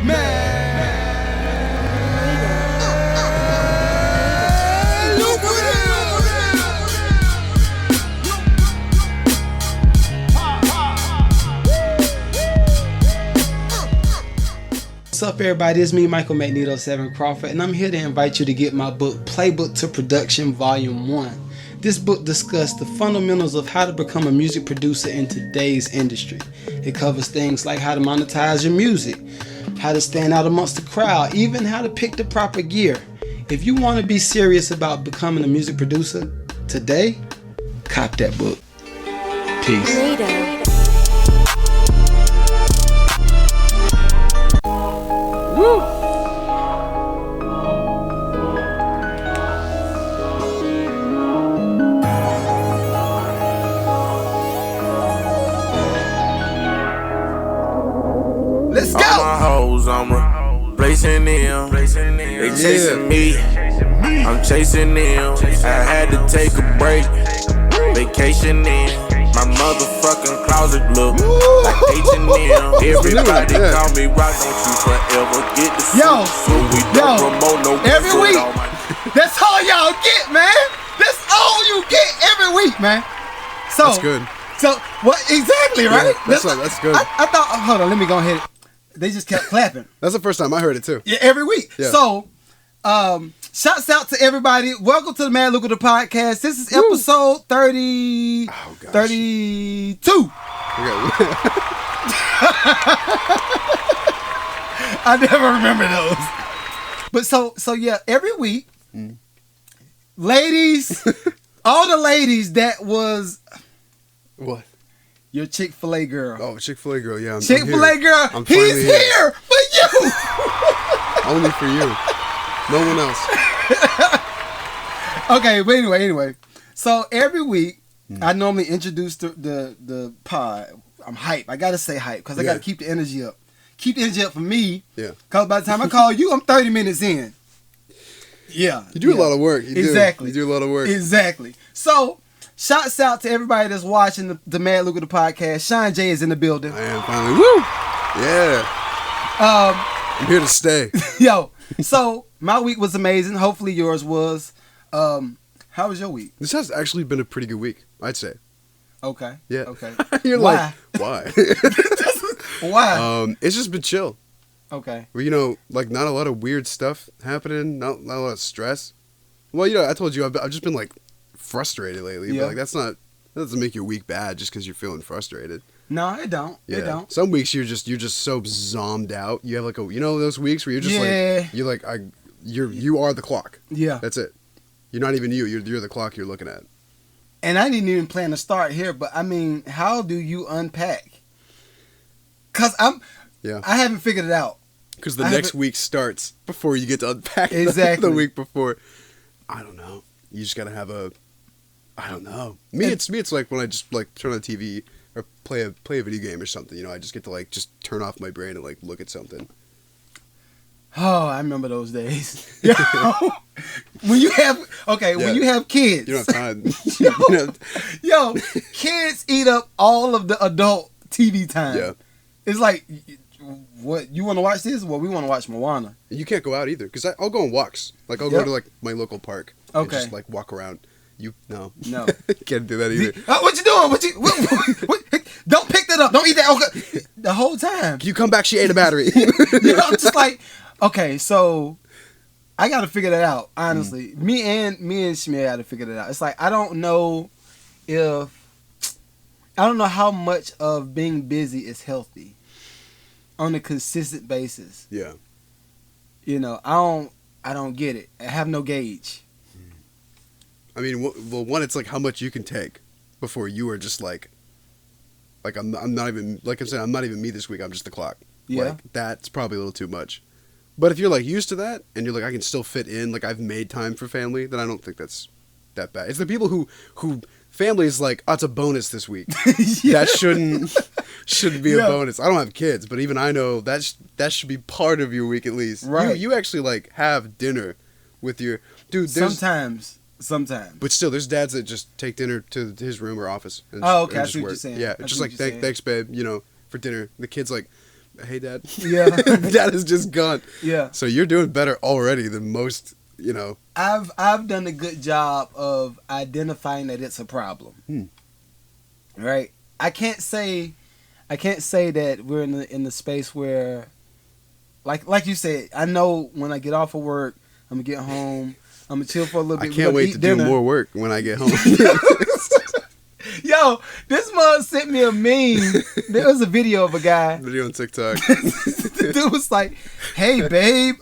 What's up, everybody? It's me, Michael Magneto 7 Crawford, and I'm here to invite you to get my book, Playbook to Production, Volume 1. This book discusses the fundamentals of how to become a music producer in today's industry. It covers things like how to monetize your music, how to stand out amongst the crowd, even how to pick the proper gear. If you want to be serious about becoming a music producer today, cop that book. Peace. Let's go! All my hoes, I'm replacing them. They chasing me, I'm chasing them. I had to take a break, vacationing. My motherfucking closet look like H&M. Everybody call me rock, don't you forever get the suit. So we don't promote no every week. That's all y'all get, man. That's all you get every week, man. So that's good. So what exactly, right? Yeah, that's good. I thought. Hold on, let me go ahead. They just kept clapping. That's the first time I heard it too. Yeah, every week. Yeah. So, shouts out to everybody. Welcome to the MAD LUCRATIVE Podcast. This is episode 32. I never remember those. But so yeah, every week, ladies, all the ladies that was what? Your Chick-fil-A girl. Oh, Chick-fil-A girl, yeah. Chick-fil-A girl, he's here for you. Only for you. No one else. Okay, but anyway. So every week, I normally introduce the pod. I'm hype. I got to say hype because I got to keep the energy up. Keep the energy up for me. Yeah. Because by the time I call you, I'm 30 minutes in. Yeah. You do a lot of work. Exactly. You do a lot of work. Exactly. So, shouts out to everybody that's watching the MAD LUCRATIVE Podcast. Sean J is in the building. I am finally. Woo! Yeah. I'm here to stay. Yo, so my week was amazing. Hopefully yours was. How was your week? This has actually been a pretty good week, I'd say. Okay. Yeah. Okay. You're why? Why? Why? It's just been chill. Okay. Well, like not a lot of weird stuff happening, not a lot of stress. Well, I told you I've just been like frustrated lately, but like that doesn't make your week bad just because you're feeling frustrated. No, it don't. Yeah. It don't. Some weeks you're just so zommed out. You have like those weeks where you're just you are the clock. Yeah. That's it. You're not even you. You're the clock you're looking at. And I didn't even plan to start here, but I mean, how do you unpack? Cause I haven't figured it out. Because the next week starts before you get to unpack exactly the week before. I don't know. You just gotta have I don't know. It's like when I just like turn on the TV or play a video game or something. I just get to like just turn off my brain and like look at something. Oh, I remember those days. When you have kids, you don't have time. yo, kids eat up all of the adult TV time. Yeah, it's like, what you want to watch this? Well, we want to watch Moana. And you can't go out either because I'll go on walks. Like I'll go to like my local park. Okay, and just like walk around. No, can't do that either. What you doing? What? Don't pick that up. Don't eat that. Okay. The whole time. You come back, she ate a battery. I'm just like, okay, so I got to figure that out. Honestly, me and Shmir got to figure that out. It's like I don't know how much of being busy is healtty on a consistent basis. Yeah. I don't get it. I have no gauge. I mean, well, one, it's like how much you can take before you are just like I'm not even, like I'm saying, I'm not even me this week. I'm just the clock. Yeah. Like, that's probably a little too much. But if you're like used to that and you're like, I can still fit in, like I've made time for family, then I don't think that's that bad. It's the people who family is like, oh, it's a bonus this week. That shouldn't be a bonus. I don't have kids, but even I know that should be part of your week at least. Right. You actually like have dinner with your dude. Sometimes. But still, there's dads that just take dinner to his room or office. And okay, and I see what you're saying. Yeah, it's just like, thanks, babe, for dinner. The kid's like, hey, Dad. Yeah. Dad is just gone. Yeah. So you're doing better already than most, I've done a good job of identifying that it's a problem. Right? I can't say that we're in the space where, like you said, I know when I get off of work, I'm gonna get home, I'm gonna chill for a little bit. I can't wait to do more work when I get home. Yo, this mug sent me a meme. There was a video of a guy. Video on TikTok. The dude was like, "Hey, babe,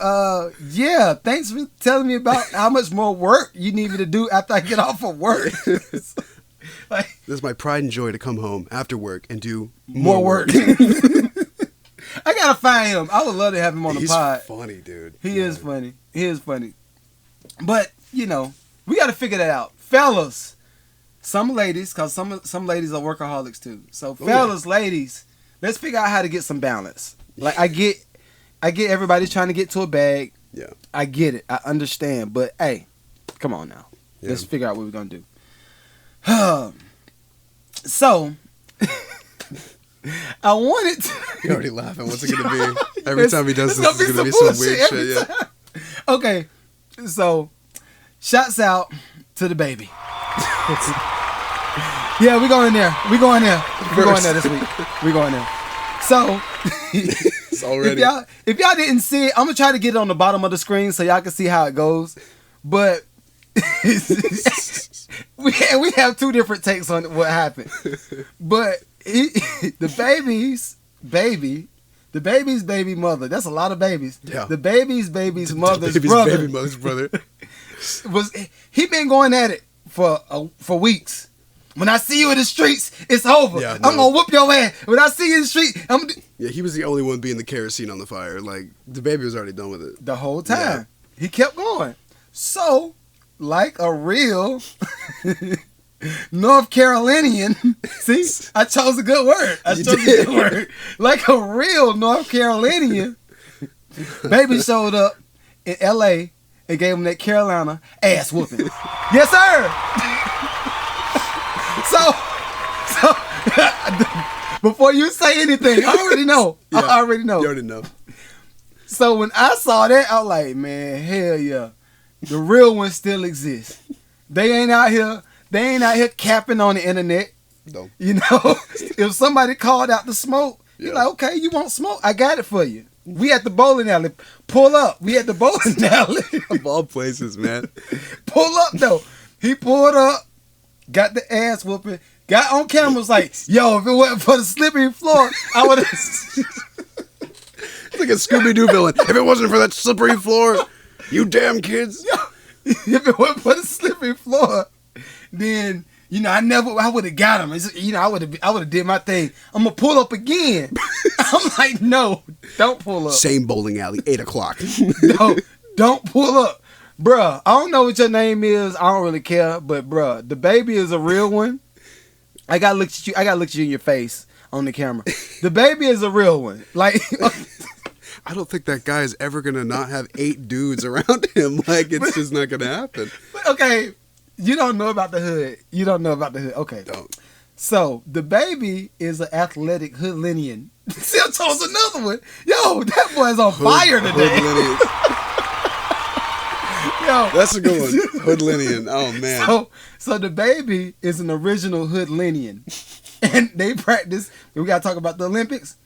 yeah, thanks for telling me about how much more work you need me to do after I get off of work." Like, this is my pride and joy to come home after work and do more work. I gotta find him. I would love to have him on the pod. He's funny, dude. He is funny. He is funny. But we gotta figure that out, fellas. Some ladies, cause some ladies are workaholics too. So fellas, ladies, let's figure out how to get some balance. Like I get everybody's trying to get to a bag. Yeah. I get it. I understand. But hey, come on now. Yeah. Let's figure out what we're gonna do. So I wanted to. You're already laughing. What's it gonna be? Every time he does this, it's gonna be some weird shit. Yeah. Okay. So, shouts out to the baby. Yeah, we going there. We going there. We going there this week. We going there. So, it's already. If y'all didn't see it, I'm gonna try to get it on the bottom of the screen so y'all can see how it goes. But we have two different takes on what happened. But the baby's baby mother. That's a lot of babies. Yeah. The baby's mother's brother. Baby mother's brother. He been going at it for weeks. When I see you in the streets, it's over. Yeah, I'm gonna whoop your ass. When I see you in the street, yeah, he was the only one being the kerosene on the fire. Like the baby was already done with it the whole time. Yeah. He kept going. So, like a real North Carolinian, see, I chose a good word. Like a real North Carolinian, baby showed up in L.A. and gave him that Carolina ass whooping. Yes, sir. So before you say anything, I already know. Yeah, I already know. You already know. So when I saw that, I was like, man, hell yeah. The real ones still exist. They ain't out here capping on the internet. No. If somebody called out the smoke, you're like, okay, you want smoke? I got it for you. We at the bowling alley. Pull up. We at the bowling alley. Of all places, man. Pull up, though. He pulled up, got the ass whooping, got on camera, was like, yo, if it wasn't for the slippery floor, I would have... It's like a Scooby-Doo villain. If it wasn't for that slippery floor, you damn kids. Yo, if it wasn't for the slippery floor, then... I would have got him. I would have did my thing. I'm gonna pull up again. I'm like, no, don't pull up. Same bowling alley, 8:00. No, don't pull up, bruh. I don't know what your name is. I don't really care, but bruh, the baby is a real one. I gotta look at you. I gotta look at you in your face on the camera. The baby is a real one. Like, I don't think that guy is ever gonna not have 8 dudes around him. Like, it's just not gonna happen. Okay. You don't know about the hood. Okay. Don't. So, the baby is an athletic hoodlinian. Still chose another one. Yo, that boy's on fire today. Yo. That's a good one. Hoodlinian. Oh, man. So the baby is an original hoodlinian. And they practice, we got to talk about the Olympics.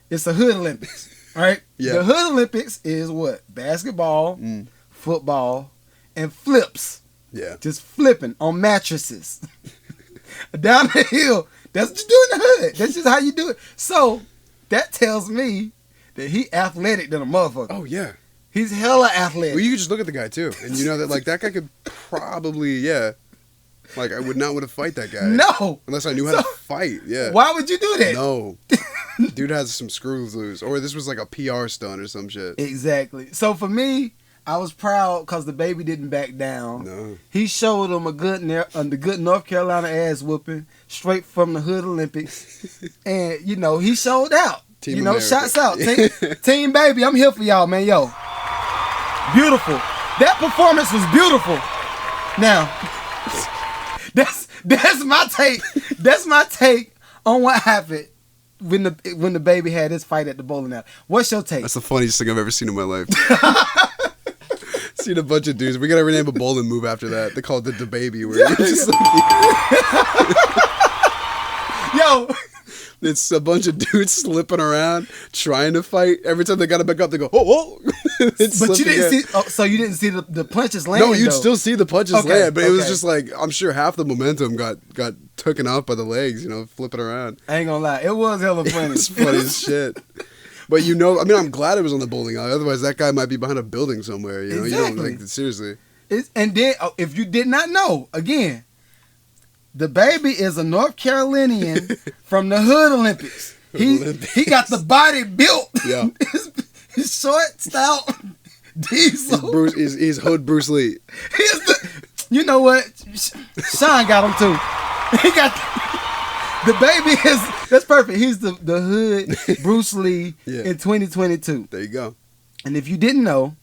It's a Hoodlympics. All right? Yeah. The Hoodlympics is what? Basketball, football, and flips. Yeah. Just flipping on mattresses. Down the hill. That's what you do in the hood. That's just how you do it. So, that tells me that he athletic than a motherfucker. Oh, yeah. He's hella athletic. Well, you could just look at the guy, too. And you know that, like, that guy could probably, like, I would not want to fight that guy. No. Unless I knew how to fight, yeah. Why would you do that? No. Dude has some screws loose. Or this was like a PR stunt or some shit. Exactly. So, for me... I was proud because the baby didn't back down. No. He showed him the good North Carolina ass whooping straight from the Hood Olympics. And, he showed out. Team America. Shouts out. Team baby, I'm here for y'all, man. Yo. Beautiful. That performance was beautiful. Now, that's my take. That's my take on what happened when the baby had his fight at the bowling alley. What's your take? That's the funniest thing I've ever seen in my life. Seen a bunch of dudes. We gotta rename a bowling move after that. They call it the baby. Where you just Yo, it's a bunch of dudes slipping around trying to fight. Every time they got to back up, they go, oh. But you didn't see. Oh, so you didn't see the punches land. No, you'd still see the punches land, but it was okay. just like I'm sure half the momentum got taken off by the legs. Flipping around. I ain't gonna lie, it was hella funny. It's funny as shit. But I'm glad it was on the bowling alley. Otherwise, that guy might be behind a building somewhere. Exactly. You don't like seriously. And then, if you did not know, again, the baby is a North Carolinian from the Hoodlympics. He got the body built. Yeah. He's short, stout, diesel. He's Hood Bruce Lee. You know what? Sean got him too. He got the baby is. That's perfect. He's the Hood Bruce Lee in 2022. There you go. And if you didn't know,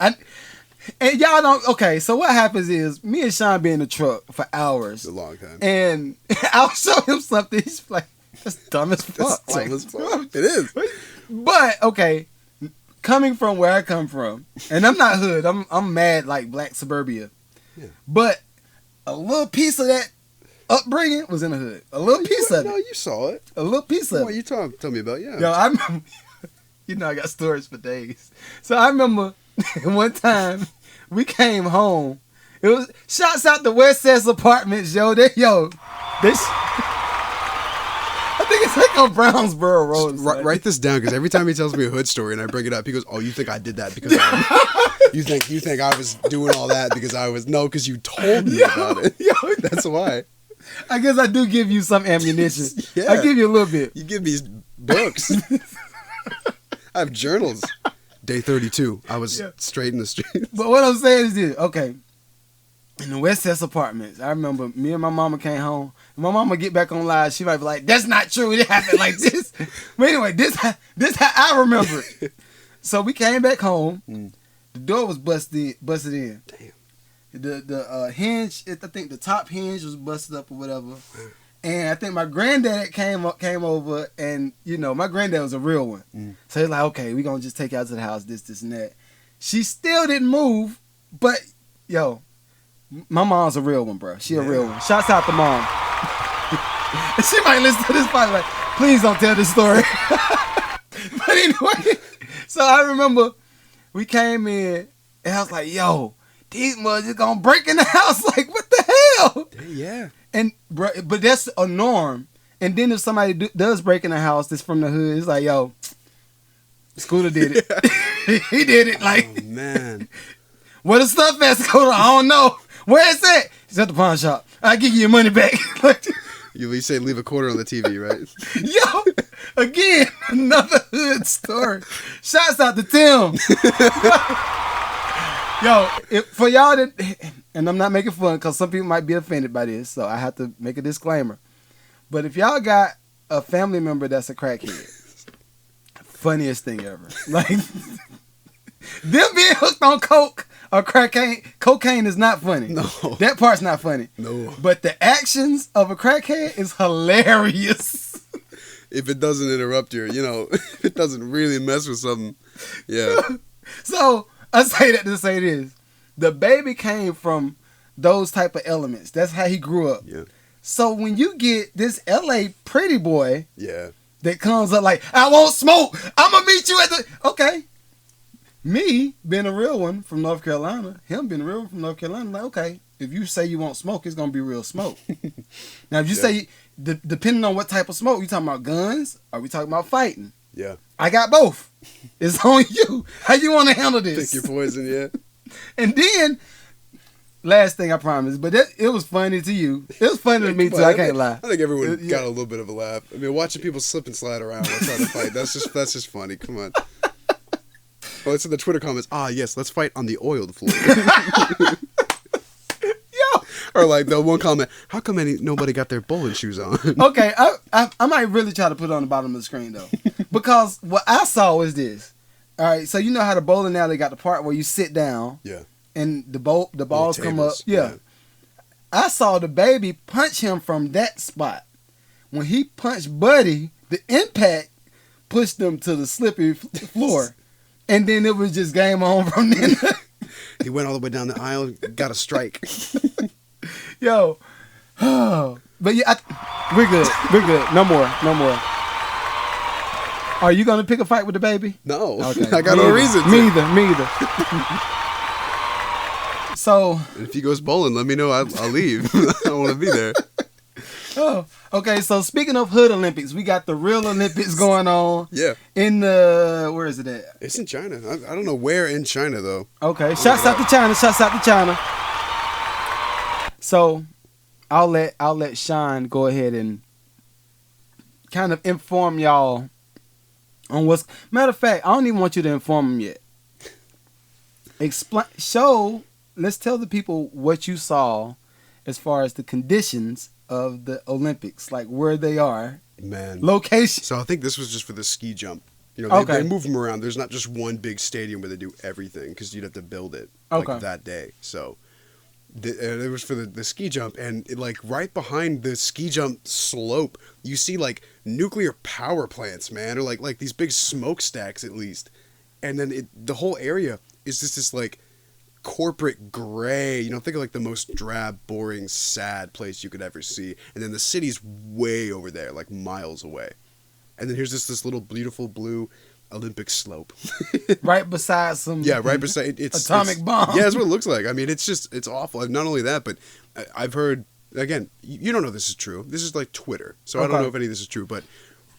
and y'all don't. Okay, so what happens is me and Sean be in the truck for hours. It's a long time. And I'll show him something. He's like, "That's dumb as fuck." That's dumb as fuck. It is. But okay, coming from where I come from, and I'm not hood. I'm mad like black suburbia. Yeah. But a little piece of that upbringing was in the hood. A little piece of it. No, you saw it. A little piece of it. What you tell me about? Yeah. Yo, I remember. I got stories for days. So I remember one time we came home. It was shouts out to West Sets Apartments, yo. I think it's like on Brownsboro Road. Write this down because every time he tells me a hood story and I bring it up, he goes, "Oh, you think I did that because you think I was doing all that because I was because you told me about it. Yo, that's why." I guess I do give you some ammunition. Yeah. I give you a little bit. You give me books. I have journals. Day 32. I was straight in the streets. But what I'm saying is this. Okay. In the West Sets Apartments, I remember me and my mama came home. And my mama get back on live. She might be like, "That's not true. It happened like this." But anyway, this how I remember it. So we came back home. The door was busted in. Damn. The hinge, I think the top hinge was busted up or whatever. And I think my granddad came over, and my granddad was a real one. So he's like, "Okay, we gonna just take you out to the house, this and that." She still didn't move, but yo, my mom's a real one, bro. She a real one. Shouts out to mom. She might listen to this podcast like, "Please don't tell this story." But anyway, so I remember we came in, and I was like, "Yo, these mothers gonna break in the house." Like, what the hell? Yeah. And but that's a norm. And then if somebody does break in the house that's from the hood, it's like, "Yo, Scooter did it." He did it. Like, oh, man. Where the stuff at, Scooter? I don't know. Where is it? It's at the pawn shop. I'll give you your money back. You say leave a quarter on the TV, right? Yo, again, another hood story. Shouts out to Tim. Yo, for y'all that, and I'm not making fun because some people might be offended by this, so I have to make a disclaimer. But if y'all got a family member that's a crackhead, funniest thing ever. Like, them being hooked on coke or cocaine is not funny. No. That part's not funny. No. But the actions of a crackhead is hilarious. If it doesn't interrupt your, if it doesn't really mess with something. Yeah. So, I say that to say this. The baby came from those type of elements. That's how he grew up. Yeah. So when you get this LA pretty boy that comes up like, "I won't smoke. I'm going to meet you at the..." Okay. Me being a real one from North Carolina, him being a real one from North Carolina, like, okay, if you say you won't smoke, it's going to be real smoke. Now, if you say, depending on what type of smoke, you talking about guns or we talking about fighting? Yeah. I got both. It's on you. How you want to handle this? Pick your poison, yeah. And then, last thing I promise, but it was funny to you. It was funny to me too. I can't lie. I think everyone got a little bit of a laugh. I mean, watching people slip and slide around while trying to fight, that's just funny. Come on. Well, it's in the Twitter comments. Yes, let's fight on the oiled floor. Or like the one comment, "How come nobody got their bowling shoes on?" Okay, I might really try to put it on the bottom of the screen though, because what I saw was this. All right, so you know how the bowling alley got the part where you sit down, and the balls come up, I saw the baby punch him from that spot. When he punched Buddy, The impact pushed them to the slippery floor. And then it was just game on from then. He went all the way down the aisle, got a strike. Yo. But yeah, we're good. We're good. No more. Are you going to pick a fight with the baby? No. Okay. I got no reason to. Me either. So. If he goes bowling, let me know. I'll leave. I don't want to be there. Oh, okay. So speaking of Hood Olympics, we got the real Olympics going on. Yeah. In the, where is it at? It's in China. I don't know where in China though. Okay. Shouts out to China. So, I'll let Sean go ahead and kind of inform y'all on what's. Matter of fact, I don't even want you to inform them yet. Let's tell the people what you saw as far as the conditions of the Olympics, like where they are. Man. Location. So I think this was just for the ski jump. You know, Okay. they move them around. There's not just one big stadium where they do everything because you'd have to build it Okay. like that day. So it was for the ski jump, and like right behind the ski jump slope, you see like nuclear power plants, man, or like these big smokestacks at least. And then the whole area is just this like corporate gray, you know, think of like the most drab, boring, sad place you could ever see. And then the city's way over there, like miles away. And then here's this little beautiful blue Olympic slope. Right beside some right beside it's atomic bomb. Yeah, that's what it looks like. I mean, it's awful. Not only that, but I've heard, again, you don't know this is true. This is like Twitter. So I don't know if any of this is true, but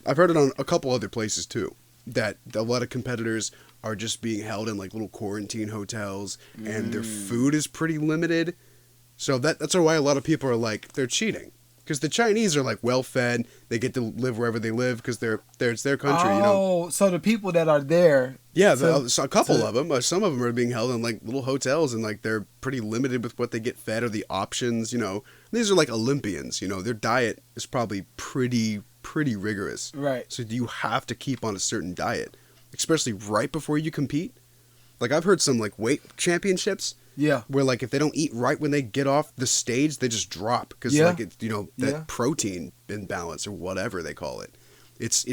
I've heard it on a couple other places too, that a lot of competitors are just being held in like little quarantine hotels, and their food is pretty limited. So that's why a lot of people are like, they're cheating. Because the Chinese are like well fed, they get to live wherever they live because it's their country. Oh, you know? So the people that are there. Yeah, so a couple of them. Some of them are being held in like little hotels, and like they're pretty limited with what they get fed or the options. You know, these are like Olympians. You know, their diet is probably pretty rigorous. Right. So you have to keep on a certain diet, especially right before you compete. Like I've heard some like weight championships. Yeah. Where like if they don't eat right when they get off the stage, they just drop because like it's, you know, that protein imbalance or whatever they call it. It's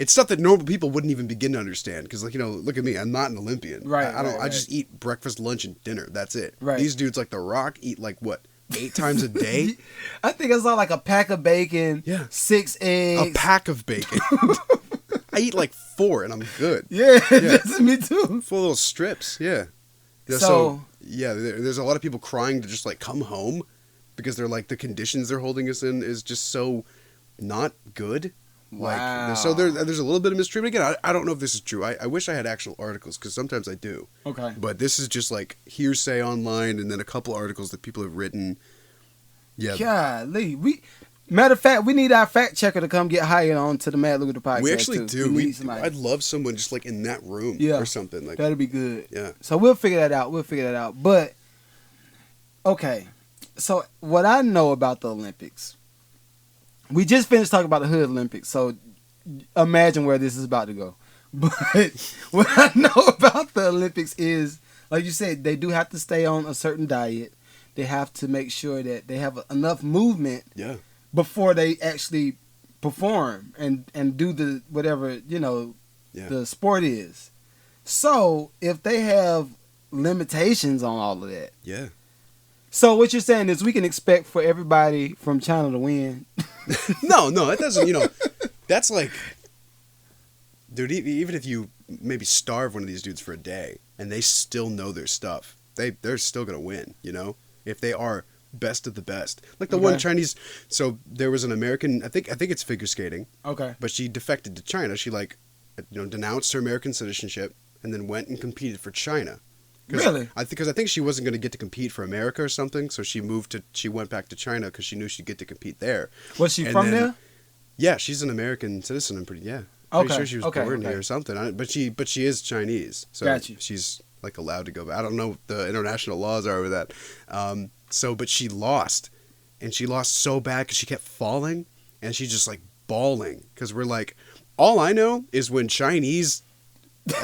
stuff that normal people wouldn't even begin to understand because, like, you know, look at me, I'm not an Olympian. Right. I just eat breakfast, lunch, and dinner. That's it. Right. These dudes like The Rock eat like what, 8 times a day? I think I saw like a pack of bacon. Yeah. 6 eggs. A pack of bacon. I eat like 4 and I'm good. Yeah. That's me too. 4 little strips. Yeah. So yeah, there's a lot of people crying to just like come home because they're like the conditions they're holding us in is just so not good. Wow. Like, so there's a little bit of mistreatment. Again, I don't know if this is true. I wish I had actual articles because sometimes I do. Okay. But this is just like hearsay online and then a couple articles that people have written. Yeah. Golly. Matter of fact, we need our fact checker to come get hired on to the Mad Lucrative Podcast. We actually do. We need somebody. I'd love someone just like in that room or something like that'd be good. Yeah. So we'll figure that out. But okay. So what I know about the Olympics, we just finished talking about the Hood Olympics. So imagine where this is about to go. But what I know about the Olympics is, like you said, they do have to stay on a certain diet. They have to make sure that they have enough movement. Yeah. Before they actually perform and do the whatever, you know, the sport is. So if they have limitations on all of that. Yeah. So what you're saying is we can expect for everybody from China to win. No, that doesn't, you know, that's like, dude, even if you maybe starve one of these dudes for a day and they still know their stuff, they're still going to win, you know, if they are best of the best. Like the one Chinese, so there was an American, I think it's figure skating. Okay. But she defected to China. She like, you know, denounced her American citizenship and then went and competed for China. Really? Because I think she wasn't going to get to compete for America or something, so she went back to China because she knew she'd get to compete there. Was she from there? Yeah, she's an American citizen. I'm pretty sure she was born here or something. But she is Chinese, so she's like allowed to go. But I don't know what the international laws are with that. But she lost, and she lost so bad because she kept falling, and she's just like bawling because we're like, all I know is when Chinese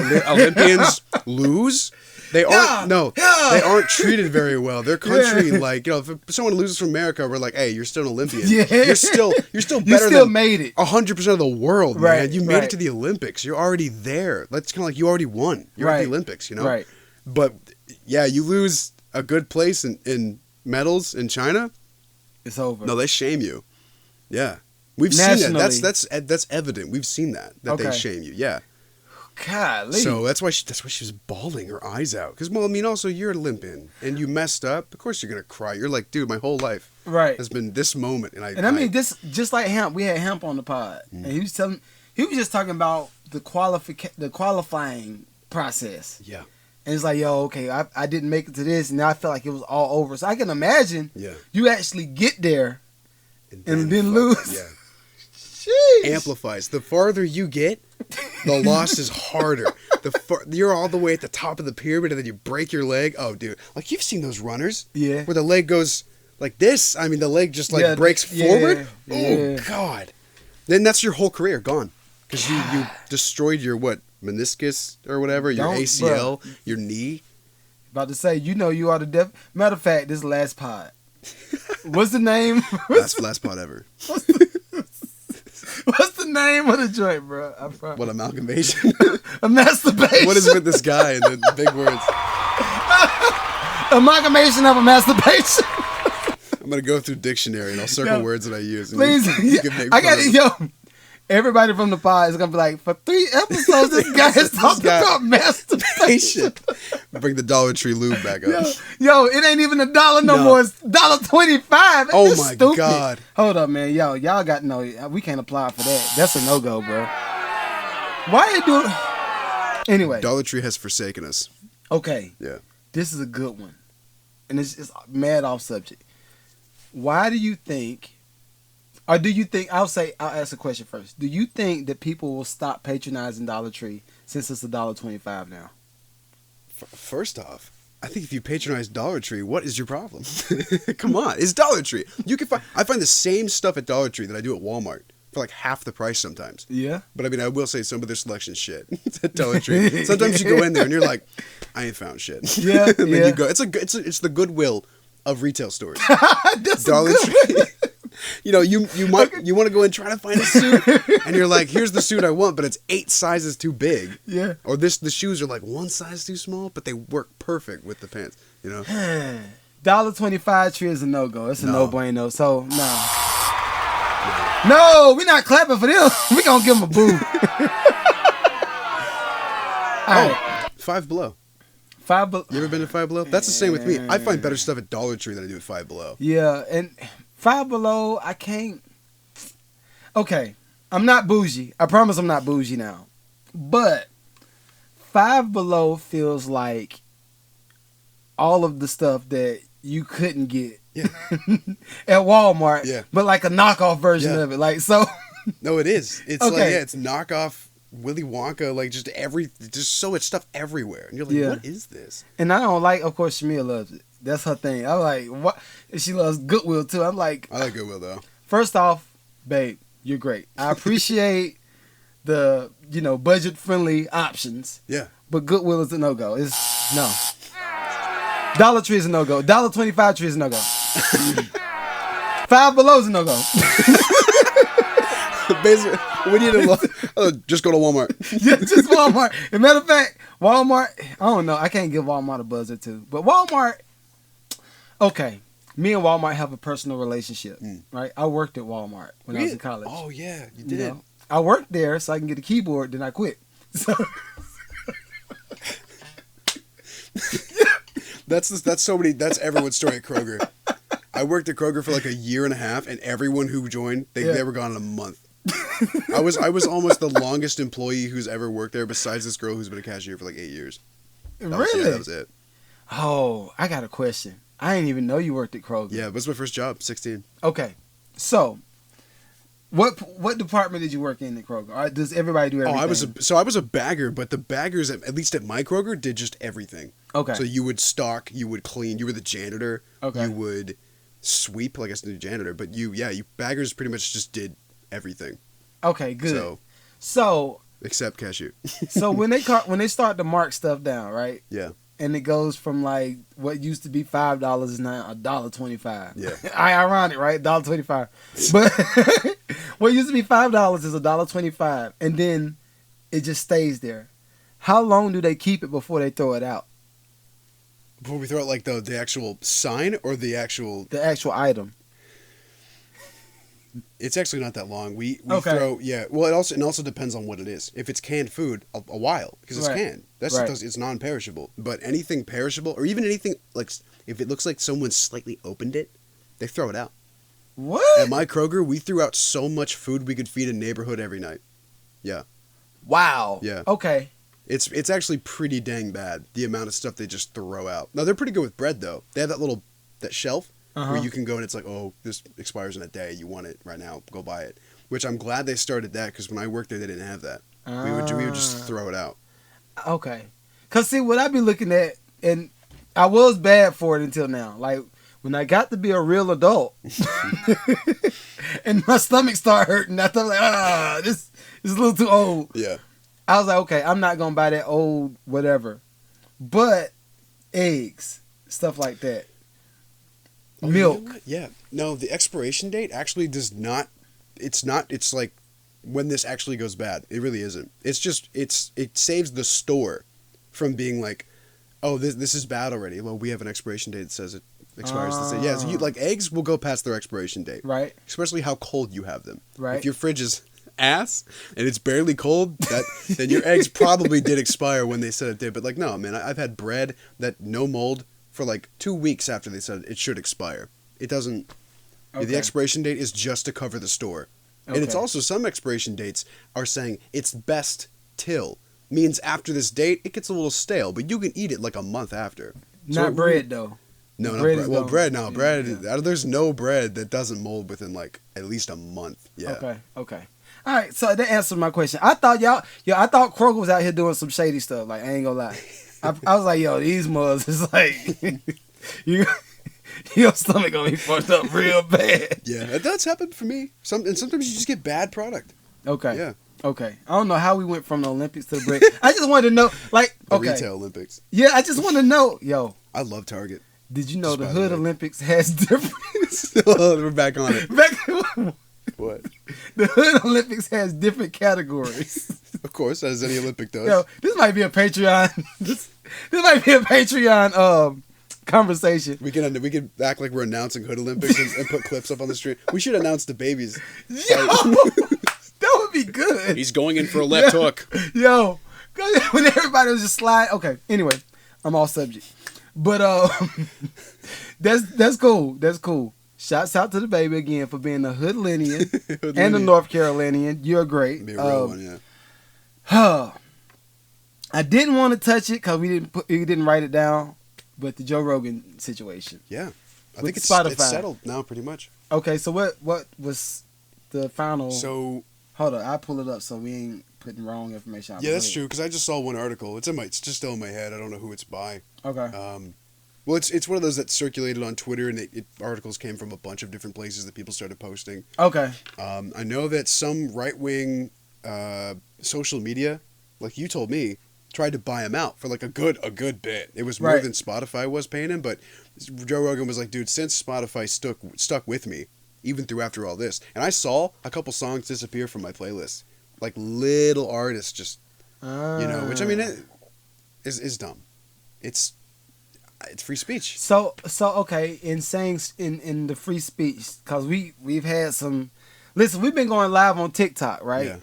Olympians lose, they aren't they aren't treated very well. Their country, like, you know, if someone loses from America, we're like, hey, you're still an Olympian. Yeah. You're still better than made it. 100% of the world, Right, man. You made it to the Olympics. You're already there. That's kind of like you already won. You're at the Olympics, you know. Right. But yeah, you lose a good place in medals in China, it's over. No, they shame you. Yeah. We've seen that. That's evident. We've seen that they shame you. Yeah. Golly. So that's why she was bawling her eyes out. Because, well, I mean, also you're Olympian and you messed up. Of course you're gonna cry. You're like, dude, my whole life has been this moment, and I mean this just like Hemp. We had Hemp on the pod, and he was just talking about the qualifying process. Yeah. And it's like, yo, okay, I didn't make it to this, and now I felt like it was all over. So I can imagine you actually get there and then lose. Yeah. Jeez. Amplifies. The farther you get, the loss is harder. You're all the way at the top of the pyramid, and then you break your leg. Oh, dude. Like, you've seen those runners. Yeah. Where the leg goes like this. I mean, the leg just like breaks forward. Yeah. Oh, God. Then that's your whole career gone. Because you destroyed your, meniscus or whatever, your ACL, your knee. About to say, you are the matter of fact, this last pod. What's the name? last pod ever. What's the name of the joint, bro? What, amalgamation? A masturbation. What is with this guy and the big words? Amalgamation of a masturbation. I'm gonna go through dictionary and I'll circle words that I use. And Please, you can make everybody from the pod is gonna be like, for 3 episodes, this guy is talking about masturbation. Bring the Dollar Tree lube back up. Yo, it ain't even $1 no more. It's $1.25. Oh my stupid. God. Hold up, man. Y'all got we can't apply for that. That's a no go, bro. Why they do it? Anyway, Dollar Tree has forsaken us. Okay. Yeah. This is a good one, and it's mad off subject. Why do you think? Or do you think, I'll ask a question first. Do you think that people will stop patronizing Dollar Tree since it's $1.25 now? First off, I think if you patronize Dollar Tree, what is your problem? Come on, it's Dollar Tree. I find the same stuff at Dollar Tree that I do at Walmart for like half the price sometimes. Yeah. But I mean, I will say some of their selection shit at Dollar Tree. Sometimes you go in there and you're like, I ain't found shit. Yeah. And then you go, it's the goodwill of retail stores. Dollar Tree. You know, you want to go and try to find a suit, and you're like, here's the suit I want, but it's 8 sizes too big. Yeah. Or the shoes are like 1 size too small, but they work perfect with the pants. You know. $1.25 Tree is a no go. It's a no bueno. So no, we're not clapping for them. We gonna give them a boo. All right. Five Below. You ever been to Five Below? That's the same with me. I find better stuff at Dollar Tree than I do at Five Below. Yeah, and Five Below, I can't. Okay, I'm not bougie. I promise I'm not bougie now. But Five Below feels like all of the stuff that you couldn't get at Walmart. Yeah. But like a knockoff version of it. Like so. No, it is. It's like it's knockoff Willy Wonka. Like just so much stuff everywhere, and you're like, what is this? And I don't like. Of course, Shamia loves it. That's her thing. I'm like, what? And she loves Goodwill too. I'm like, I like Goodwill though. First off, babe, you're great. I appreciate the budget friendly options. Yeah. But Goodwill is a no go. It's no. Dollar Tree is a no go. $1.25 Tree is a no go. Five Below is a no go. Basically, we need to just go to Walmart. Yeah, just Walmart. As a matter of fact, Walmart. I don't know. I can't give Walmart a buzz or two, but Walmart. Okay, me and Walmart have a personal relationship, right? I worked at Walmart when I was in college. Oh yeah, you did. I worked there so I can get a keyboard. Then I quit. So. That's everyone's story at Kroger. I worked at Kroger for like 1.5 years, and everyone who joined, they were gone in a month. I was almost the longest employee who's ever worked there, besides this girl who's been a cashier for like 8 years. Really? That was it. Oh, I got a question. I didn't even know you worked at Kroger. Yeah, it was my first job, 16. Okay, so what department did you work in at Kroger? Or does everybody do everything? I was a bagger, but the baggers, at least at my Kroger, did just everything. Okay. So you would stock, you would clean, you were the janitor. Okay. You would sweep, like I said, the janitor, but you baggers pretty much just did everything. Okay, good. So except cashew. So when they start to mark stuff down, right? Yeah. And it goes from like what used to be $5 is now $1.25. Yeah. Ironic, right? $1.25. But what used to be $5 is $1.25, and then it just stays there. How long do they keep it before they throw it out? Before we throw out like the actual sign or the actual item. It's actually not that long. We Okay. throw Well, it also depends on what it is. If it's canned food, a while because it's Right. canned. It's non-perishable. But anything perishable or even anything like if it looks like someone slightly opened it, they throw it out. What? At my Kroger, we threw out so much food we could feed a neighborhood every night. Yeah. Wow. Yeah. Okay. It's actually pretty dang bad the amount of stuff they just throw out. Now they're pretty good with bread though. They have that shelf. Where you can go and it's like, oh, this expires in a day. You want it right now? Go buy it. Which I'm glad they started that because when I worked there, they didn't have that. We would just throw it out. Okay. Cause see what I be looking at, and I was bad for it until now. Like when I got to be a real adult, and my stomach started hurting, I thought like, this is a little too old. Yeah. I was like, okay, I'm not gonna buy that old whatever, but eggs, stuff like that. Milk. You know yeah. No, the expiration date actually does not. It's not. It's like when this actually goes bad. It really isn't. It's just. It saves the store from being like, oh, this is bad already. Well, we have an expiration date that says it expires. Yeah. So like eggs will go past their expiration date. Right. Especially how cold you have them. Right. If your fridge is ass and it's barely cold, then your eggs probably did expire when they said it did. But like, no, man, I've had bread that no mold for like 2 weeks after they said it should expire. It doesn't. Okay. The expiration date is just to cover the store. Okay. And it's also some expiration dates are saying it's best till. Means after this date, it gets a little stale, but you can eat it like a month after. Not bread, though. No, not bread. Well, bread, no. Bread, there's no bread that doesn't mold within like at least a month. Yeah. Okay. All right, so that answered my question. I thought I thought Kroger was out here doing some shady stuff. Like, I ain't gonna lie. I was like, yo, these mugs is like, your stomach gonna be fucked up real bad. Yeah, it does happen for me. And sometimes you just get bad product. Okay. Yeah. Okay. I don't know how we went from the Olympics to the break. I just wanted to know, like, the okay. Retail Olympics. Yeah, I just want to know, yo. I love Target. Did you know the Hood Olympics has different? We're back on it. What? The Hood Olympics has different categories. Of course, as any Olympic does. Yo, this might be a Patreon. This might be a Patreon conversation. We can act like we're announcing Hood Olympics and put clips up on the street. We should announce the babies. Yo, that would be good. He's going in for a left hook. Yo, when everybody was just slide. Okay, anyway, I'm off subject, but that's cool. That's cool. Shouts out to the baby again for being a Hoodlinian and a North Carolinian. You're great. Be a real one, yeah. I didn't want to touch it because we didn't write it down, but the Joe Rogan situation. Yeah, I think it's settled now, pretty much. Okay, so what was the final? So hold on, I'll pull it up so we ain't putting wrong information out. Yeah, that's true because I just saw one article. It's just still in my head. I don't know who it's by. Okay. Well, it's one of those that circulated on Twitter, and articles came from a bunch of different places that people started posting. Okay. I know that some right-wing social media, like you told me, tried to buy him out for like a good bit. It was more than Spotify was paying him, but Joe Rogan was like, dude, since Spotify stuck with me, even through after all this, and I saw a couple songs disappear from my playlist, like little artists just, which I mean, is dumb. It's free speech. So okay, in saying in the free speech, because we've had some. Listen, we've been going live on TikTok, right? Yeah.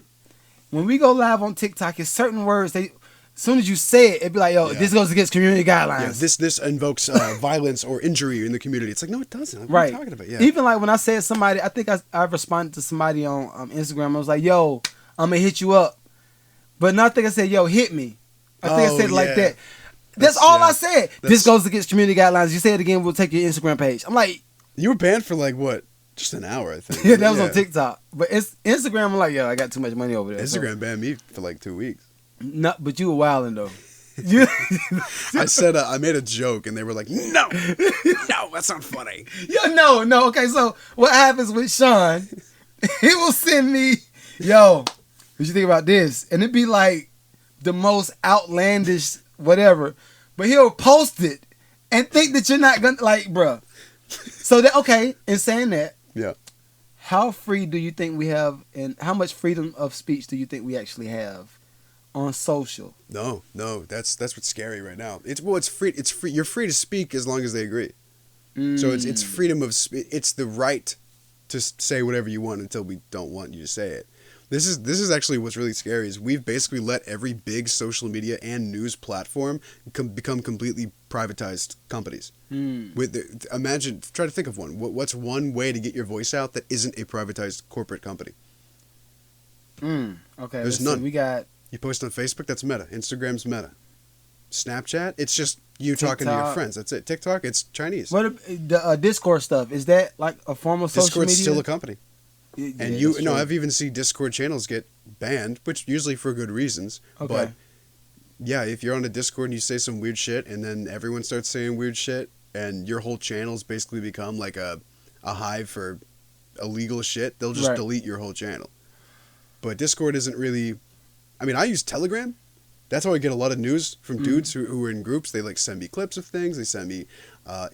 When we go live on TikTok, it's certain words as soon as you say it, it'd be like, yo, this goes against community guidelines. Yeah, this invokes violence or injury in the community. It's like, no, it doesn't. What are you talking about? Yeah. Even like when I said somebody, I think I responded to somebody on Instagram. I was like, yo, I'm gonna hit you up, but not think I said, yo, hit me. I think I said it like that. That's all I said. This goes against community guidelines. You say it again, we'll take your Instagram page. I'm like, you were banned for like what? Just an hour, I think. Yeah, that was on TikTok. But it's Instagram. I'm like, yo, I got too much money over there. Instagram banned me for like 2 weeks. No, but you were wilding though. I said I made a joke, and they were like, no, that's not funny. Yo, no. Okay, so what happens with Sean? He will send me, yo, What you think about this? And it'd be like the most outlandish whatever. But he'll post it and think that you're not gonna bruh. So that okay, in saying that, yeah. how free do you think we have, and how much freedom of speech do you think we actually have on social? No, that's what's scary right now. It's free. It's free. You're free to speak as long as they agree. So it's freedom of speech. It's the right to say whatever you want until we don't want you to say it. This is actually what's really scary is we've basically let every big social media and news platform become completely privatized companies. Imagine, try to think of one. What's one way to get your voice out that isn't a privatized corporate company? Okay, there's none. We got. You post on Facebook, that's Meta. Instagram's Meta. Snapchat, it's just you TikTok. talking to your friends. That's it. TikTok, it's Chinese. What the Discord stuff? Is that like a form of social Discord's media? still a company. And Yeah, I've even seen Discord channels get banned, which usually for good reasons. Okay. But yeah, if you're on a Discord and you say some weird shit, and then everyone starts saying weird shit, and your whole channel's basically become like a hive for illegal shit, they'll just delete your whole channel. But Discord isn't really. I mean, I use Telegram. That's how I get a lot of news from dudes who are in groups. They like send me clips of things. They send me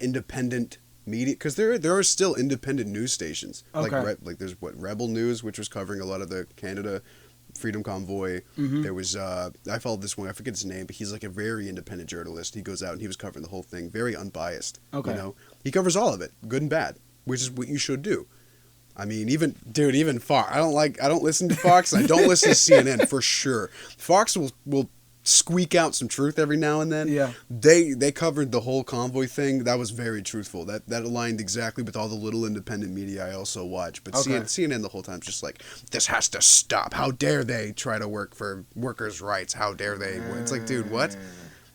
independent media, because there are still independent news stations. Okay. Like there's Rebel News, which was covering a lot of the Canada Freedom Convoy. There was I followed this one. I forget his name, but he's like a very independent journalist. He goes out and he was covering the whole thing, very unbiased. Okay. You know, he covers all of it, good and bad, which is what you should do. I mean, even Fox. I don't listen to Fox. I don't listen to CNN for sure. Fox will squeak out some truth every now and then. Yeah. They covered the whole convoy thing. That was very truthful. That aligned exactly with all the little independent media I also watch. But CNN the whole time is just like, this has to stop. How dare they try to work for workers' rights? How dare they? It's like, dude, what?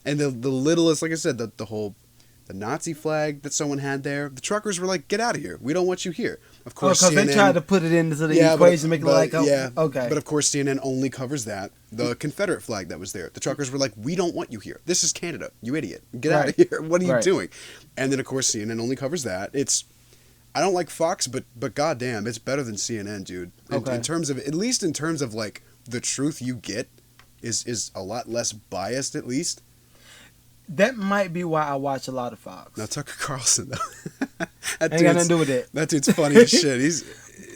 And the littlest, like I said, the Nazi flag that someone had there, the truckers were like, get out of here. We don't want you here. Of course, because they tried to put it into the equation, make it like, okay. But of course, CNN only covers that. The Confederate flag that was there. The truckers were like, we don't want you here. This is Canada. You idiot. Get out of here. What are you doing? And then, of course, CNN only covers that. I don't like Fox, but goddamn, it's better than CNN, dude. In terms of, at least in terms of like the truth you get is a lot less biased, at least. That might be why I watch a lot of Fox. Now Tucker Carlson, though. Ain't got nothing to do with it. That dude's funny as shit.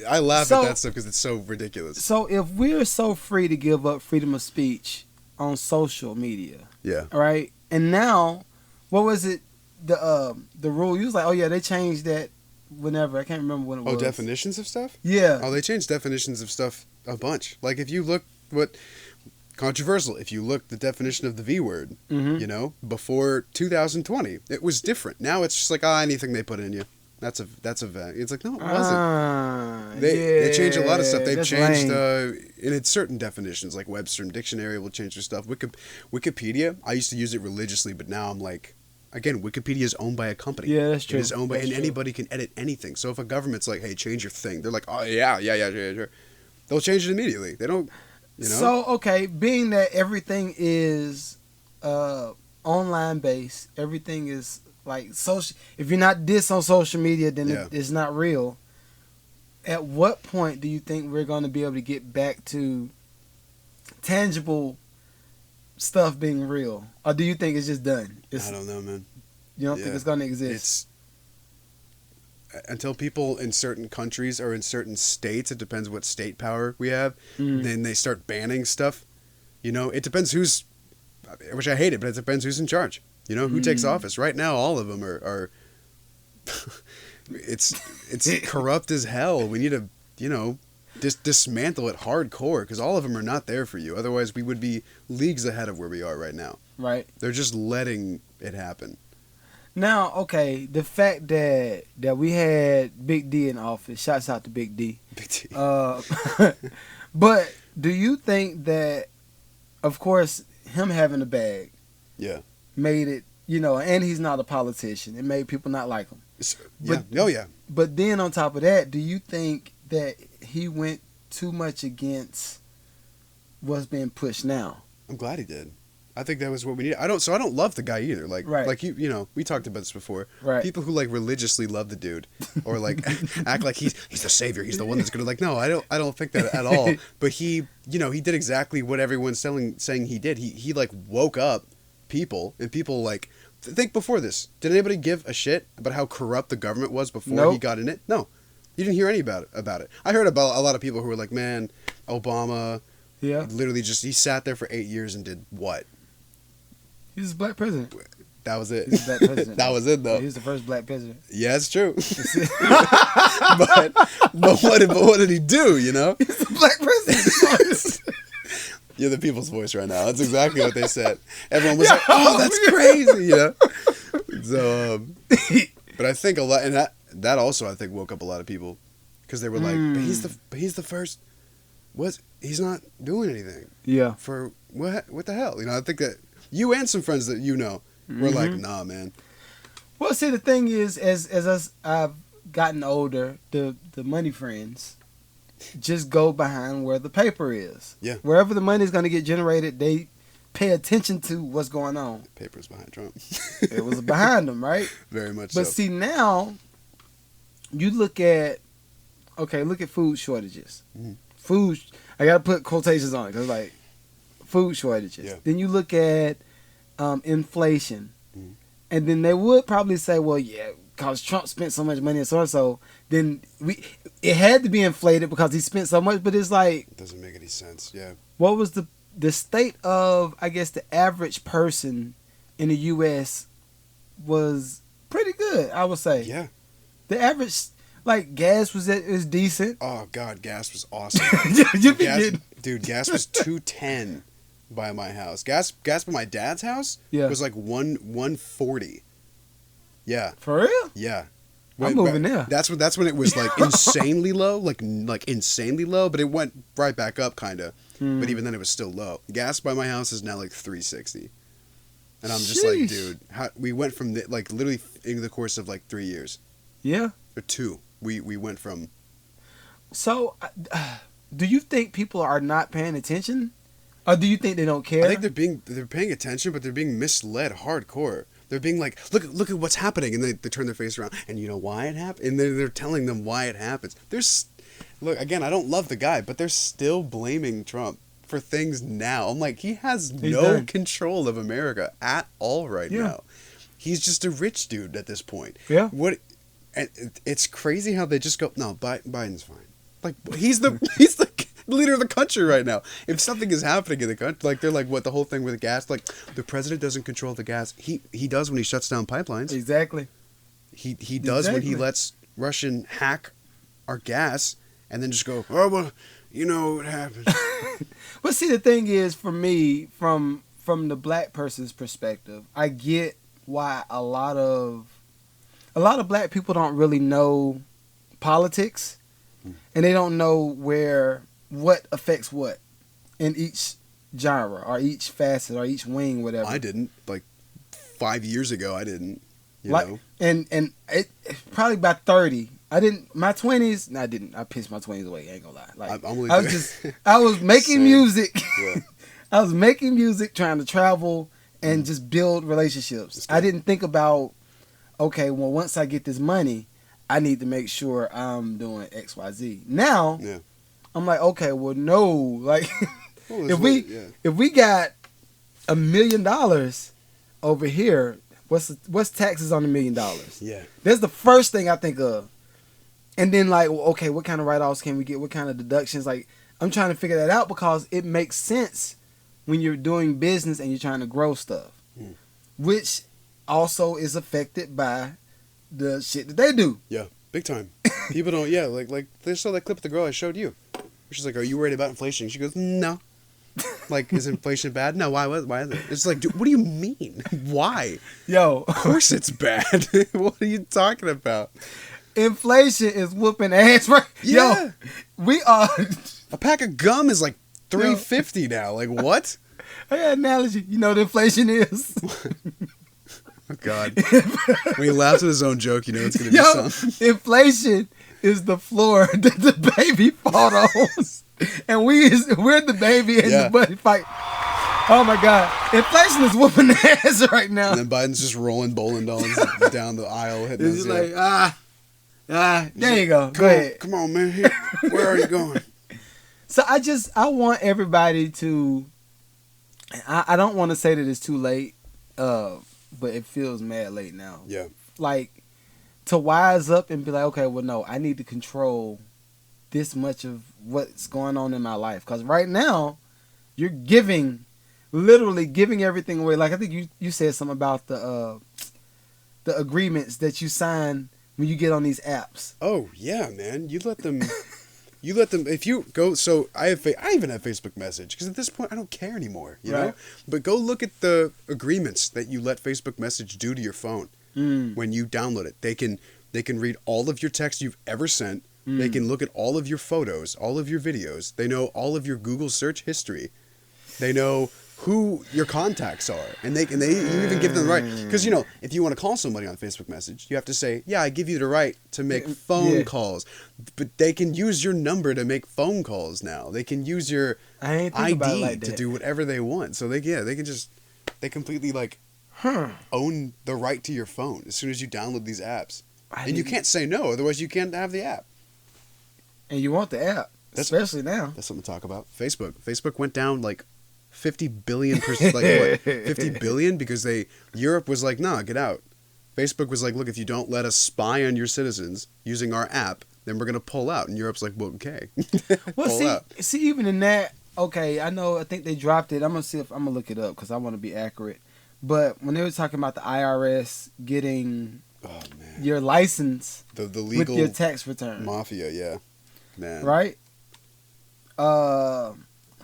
I laugh at that stuff because it's so ridiculous. So if we're so free to give up freedom of speech on social media, right? And now, what was it? The rule? You was like, oh yeah, they changed that. Whenever, I can't remember when it was. Oh, definitions of stuff? Yeah. Oh, they changed definitions of stuff a bunch. Like if you look controversial. If you look the definition of the V word, you know, before 2020, it was different. Now it's just like, anything they put in you. That's a it's like, no, it wasn't. They changed a lot of stuff. They've changed and it's certain definitions, like Webster Dictionary will change their stuff. Wikipedia, I used to use it religiously, but now I'm like, again, Wikipedia is owned by a company. Yeah, that's true. It is owned by, anybody can edit anything. So if a government's like, hey, change your thing, they're like, oh yeah, sure. They'll change it immediately. They don't. You know? So, okay, being that everything is online based, everything is like social. If you're not this on social media, then it's not real. At what point do you think we're going to be able to get back to tangible stuff being real? Or do you think it's just done? I don't know, man. You don't think it's going to exist? Until people in certain countries or in certain states, it depends what state power we have, then they start banning stuff. You know, it depends who's, I wish I hate it, but it depends who's in charge. You know, who takes office. Right now, all of them are it's corrupt as hell. We need to, you know, dismantle it hardcore, because all of them are not there for you. Otherwise, we would be leagues ahead of where we are right now. Right. They're just letting it happen. Now, okay, the fact that we had Big D in office, shouts out to Big D. Big D. But do you think that, of course, him having a bag made it, you know, and he's not a politician, it made people not like him. But then on top of that, do you think that he went too much against what's being pushed now? I'm glad he did. I think that was what we need. I don't love the guy either. Like, right. like you know, we talked about this before. Right. People who like religiously love the dude, or like act like he's the savior. He's the one that's gonna like. No, I don't think that at all. But he, you know, he did exactly what everyone's saying he did. He like woke up people, and people like think before this. Did anybody give a shit about how corrupt the government was before he got in it? No, you didn't hear any about it. I heard about a lot of people who were like, man, Obama. Yeah. Literally he sat there for 8 years and did what? He's a black president. That was it. He's a black president. That was it, though. He was the first black president. Yeah, it's true. but what did he do, you know? He's the black president. You're the people's voice right now. That's exactly what they said. Everyone was like, oh, that's crazy, you know? So, but I think a lot, and that also, I think, woke up a lot of people. Because they were like, but he's the first, he's not doing anything. Yeah. For what the hell? You know, I think that you and some friends that you know were like, nah, man. Well, see, the thing is, as I've gotten older, the money friends just go behind where the paper is. Yeah. Wherever the money is going to get generated, they pay attention to what's going on. Paper's behind Trump. It was behind them, right? Very much But so. see, now, you look at food shortages. Food, I got to put quotations on it, because like, food shortages. Yeah. Then you look at inflation. And then they would probably say, well, yeah, because Trump spent so much money and so, then it had to be inflated because he spent so much, but it's like... It doesn't make any sense, yeah. What was the state of, I guess, the average person in the U.S. was pretty good, I would say. Yeah. The average, like, gas was decent. Oh, God, gas was awesome. Gas was $2.10 by my house. Gas by my dad's house was like $1.40. Yeah. For real? Yeah. I'm moving there. That's when it was like insanely low, like insanely low, but it went right back up kind of. But even then it was still low. Gas by my house is now like $3.60. And I'm just like, dude, we went from like literally in the course of like 3 years. Yeah. Or 2. We went from. So, do you think people are not paying attention? Or do you think they don't care? I think they're paying attention, but they're being misled hardcore. They're being like, look at what's happening, and they turn their face around, and you know why it happened? And they're telling them why it happens. Look, again, I don't love the guy, but they're still blaming Trump for things now. I'm like, he has no control of America at all right now. He's just a rich dude at this point. Yeah. And it's crazy how they just go, no, Biden's fine. Like, he's the leader of the country right now. If something is happening in the country, like they're like, what, the whole thing with the gas, like the president doesn't control the gas. He does when he shuts down pipelines. Exactly. He does when he lets Russian hack our gas and then just go, oh well, you know what happened. But see, the thing is, for me, from the black person's perspective, I get why a lot of black people don't really know politics, and they don't know what affects what in each genre or each facet or each wing, whatever. I didn't. Like 5 years ago, I didn't. You know? And it probably by 30. I didn't. My 20s. No, I didn't. I pissed my 20s away. I ain't gonna lie. Like I was making music. Yeah. I was making music, trying to travel and just build relationships. I didn't think about, okay, well, once I get this money, I need to make sure I'm doing X, Y, Z. Now, I'm like, okay, well, no, like, if we got $1 million over here, what's taxes on $1 million? Yeah, that's the first thing I think of. And then like, well, okay, what kind of write-offs can we get? What kind of deductions? Like, I'm trying to figure that out because it makes sense when you're doing business and you're trying to grow stuff, which also is affected by the shit that they do. Yeah, big time. People don't. Yeah, like they saw that clip of the girl I showed you. She's like, "Are you worried about inflation?" She goes, "No." Like, is inflation bad? No. Why is it? It's like, dude, what do you mean? Why? Yo, of course it's bad. What are you talking about? Inflation is whooping ass, right? Yeah. Yo, we are. A pack of gum is like $3.50 now. Like, what? I got an analogy. You know what inflation is? Oh, God. When he laughs at his own joke, you know it's going to be something. Inflation is the floor that the baby fought on. And we're the baby and the buddy fight. Oh my God, inflation is whooping the ass right now. And then Biden's just rolling bowling dollars down the aisle, hitting It's us. just like there you go. Go ahead. Come on, man. Where are you going? So I want everybody to. I don't want to say that it's too late, but it feels mad late now. Yeah. Like to wise up and be like, okay, well, no, I need to control this much of what's going on in my life, because right now you're literally giving everything away. Like I think you said something about the agreements that you sign when you get on these apps. Oh yeah, man. You let them. If you go. So I even have Facebook Message because at this point I don't care anymore. You know. But go look at the agreements that you let Facebook Message do to your phone when you download it. They can read all of your texts you've ever sent. They can look at all of your photos, all of your videos. They know all of your Google search history. They know who your contacts are, and you even give them the right. Because if you want to call somebody on Facebook Message, you have to say, "Yeah, I give you the right to make phone calls." But they can use your number to make phone calls now. They can use your ID to do whatever they want. So they completely own the right to your phone as soon as you download these apps, and you can't say no. Otherwise, you can't have the app. And you want the app, especially now. That's something to talk about. Facebook went down 50 billion percent, 50 billion because Europe was like, nah, get out. Facebook was like, look, if you don't let us spy on your citizens using our app, then we're gonna pull out. And Europe's like, well, okay. Well, see, even in that, okay, I think they dropped it. I'm gonna look it up because I want to be accurate. But when they were talking about the IRS getting your license, the legal with your tax return, mafia, yeah, man, right?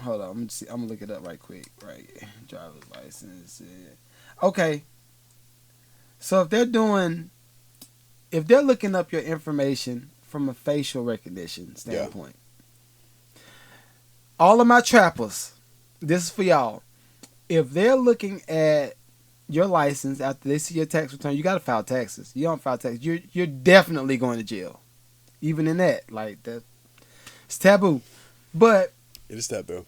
Hold on, I'm gonna look it up right quick. Right, driver's license. Okay, so if they're looking up your information from a facial recognition standpoint, all of my trappers, this is for y'all. If they're looking at your license after they see your tax return, you gotta file taxes. You don't file taxes, you're definitely going to jail. Even in that, it's taboo. But it is taboo.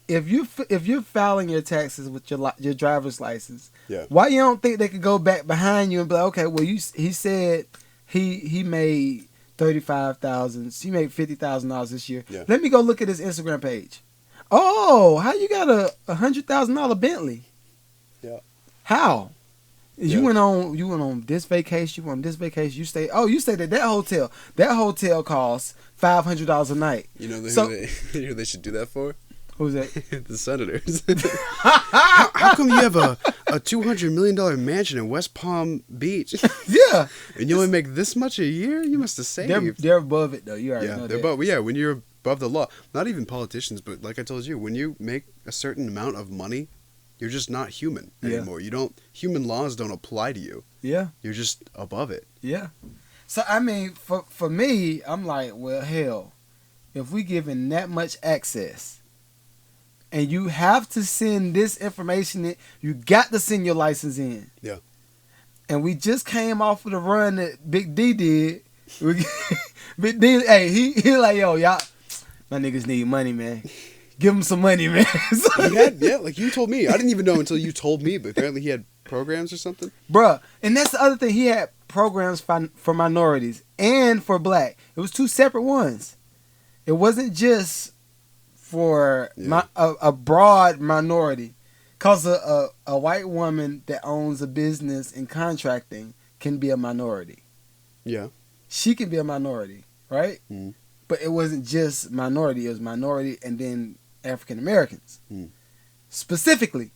If you're filing your taxes with your driver's license, yeah, why you don't think they could go back behind you and be like, okay, well he said he made $35,000, he made $50,000 this year. Yeah. Let me go look at his Instagram page. Oh, how you got a $100,000 Bentley? Yeah. How? You went on this vacation. You went on this vacation. You stayed at that hotel. That hotel costs $500 a night. You know who they should do that for? Who's that? The Senators. how come you have a $200 million mansion in West Palm Beach? Yeah. And you only make this much a year? You must have saved. They're above it though. You already know they're that. above. Yeah, when you're above the law, not even politicians, but like I told you, when you make a certain amount of money, you're just not human anymore. Human laws don't apply to you. Yeah. You're just above it. Yeah. So I mean, for me, I'm like, well, hell, if we given that much access, and you have to send this information in, you got to send your license in. Yeah. And we just came off of the run that Big D did. Big D, hey, he like, yo, y'all, my niggas need money, man. Give him some money, man. Like you told me. I didn't even know until you told me, but apparently he had programs or something. Bruh, and that's the other thing. He had programs for minorities and for black. It was two separate ones. It wasn't just for a broad minority. Because a white woman that owns a business in contracting can be a minority. Yeah. She can be a minority, right? Mm. But it wasn't just minority. It was minority and then African Americans. Specifically.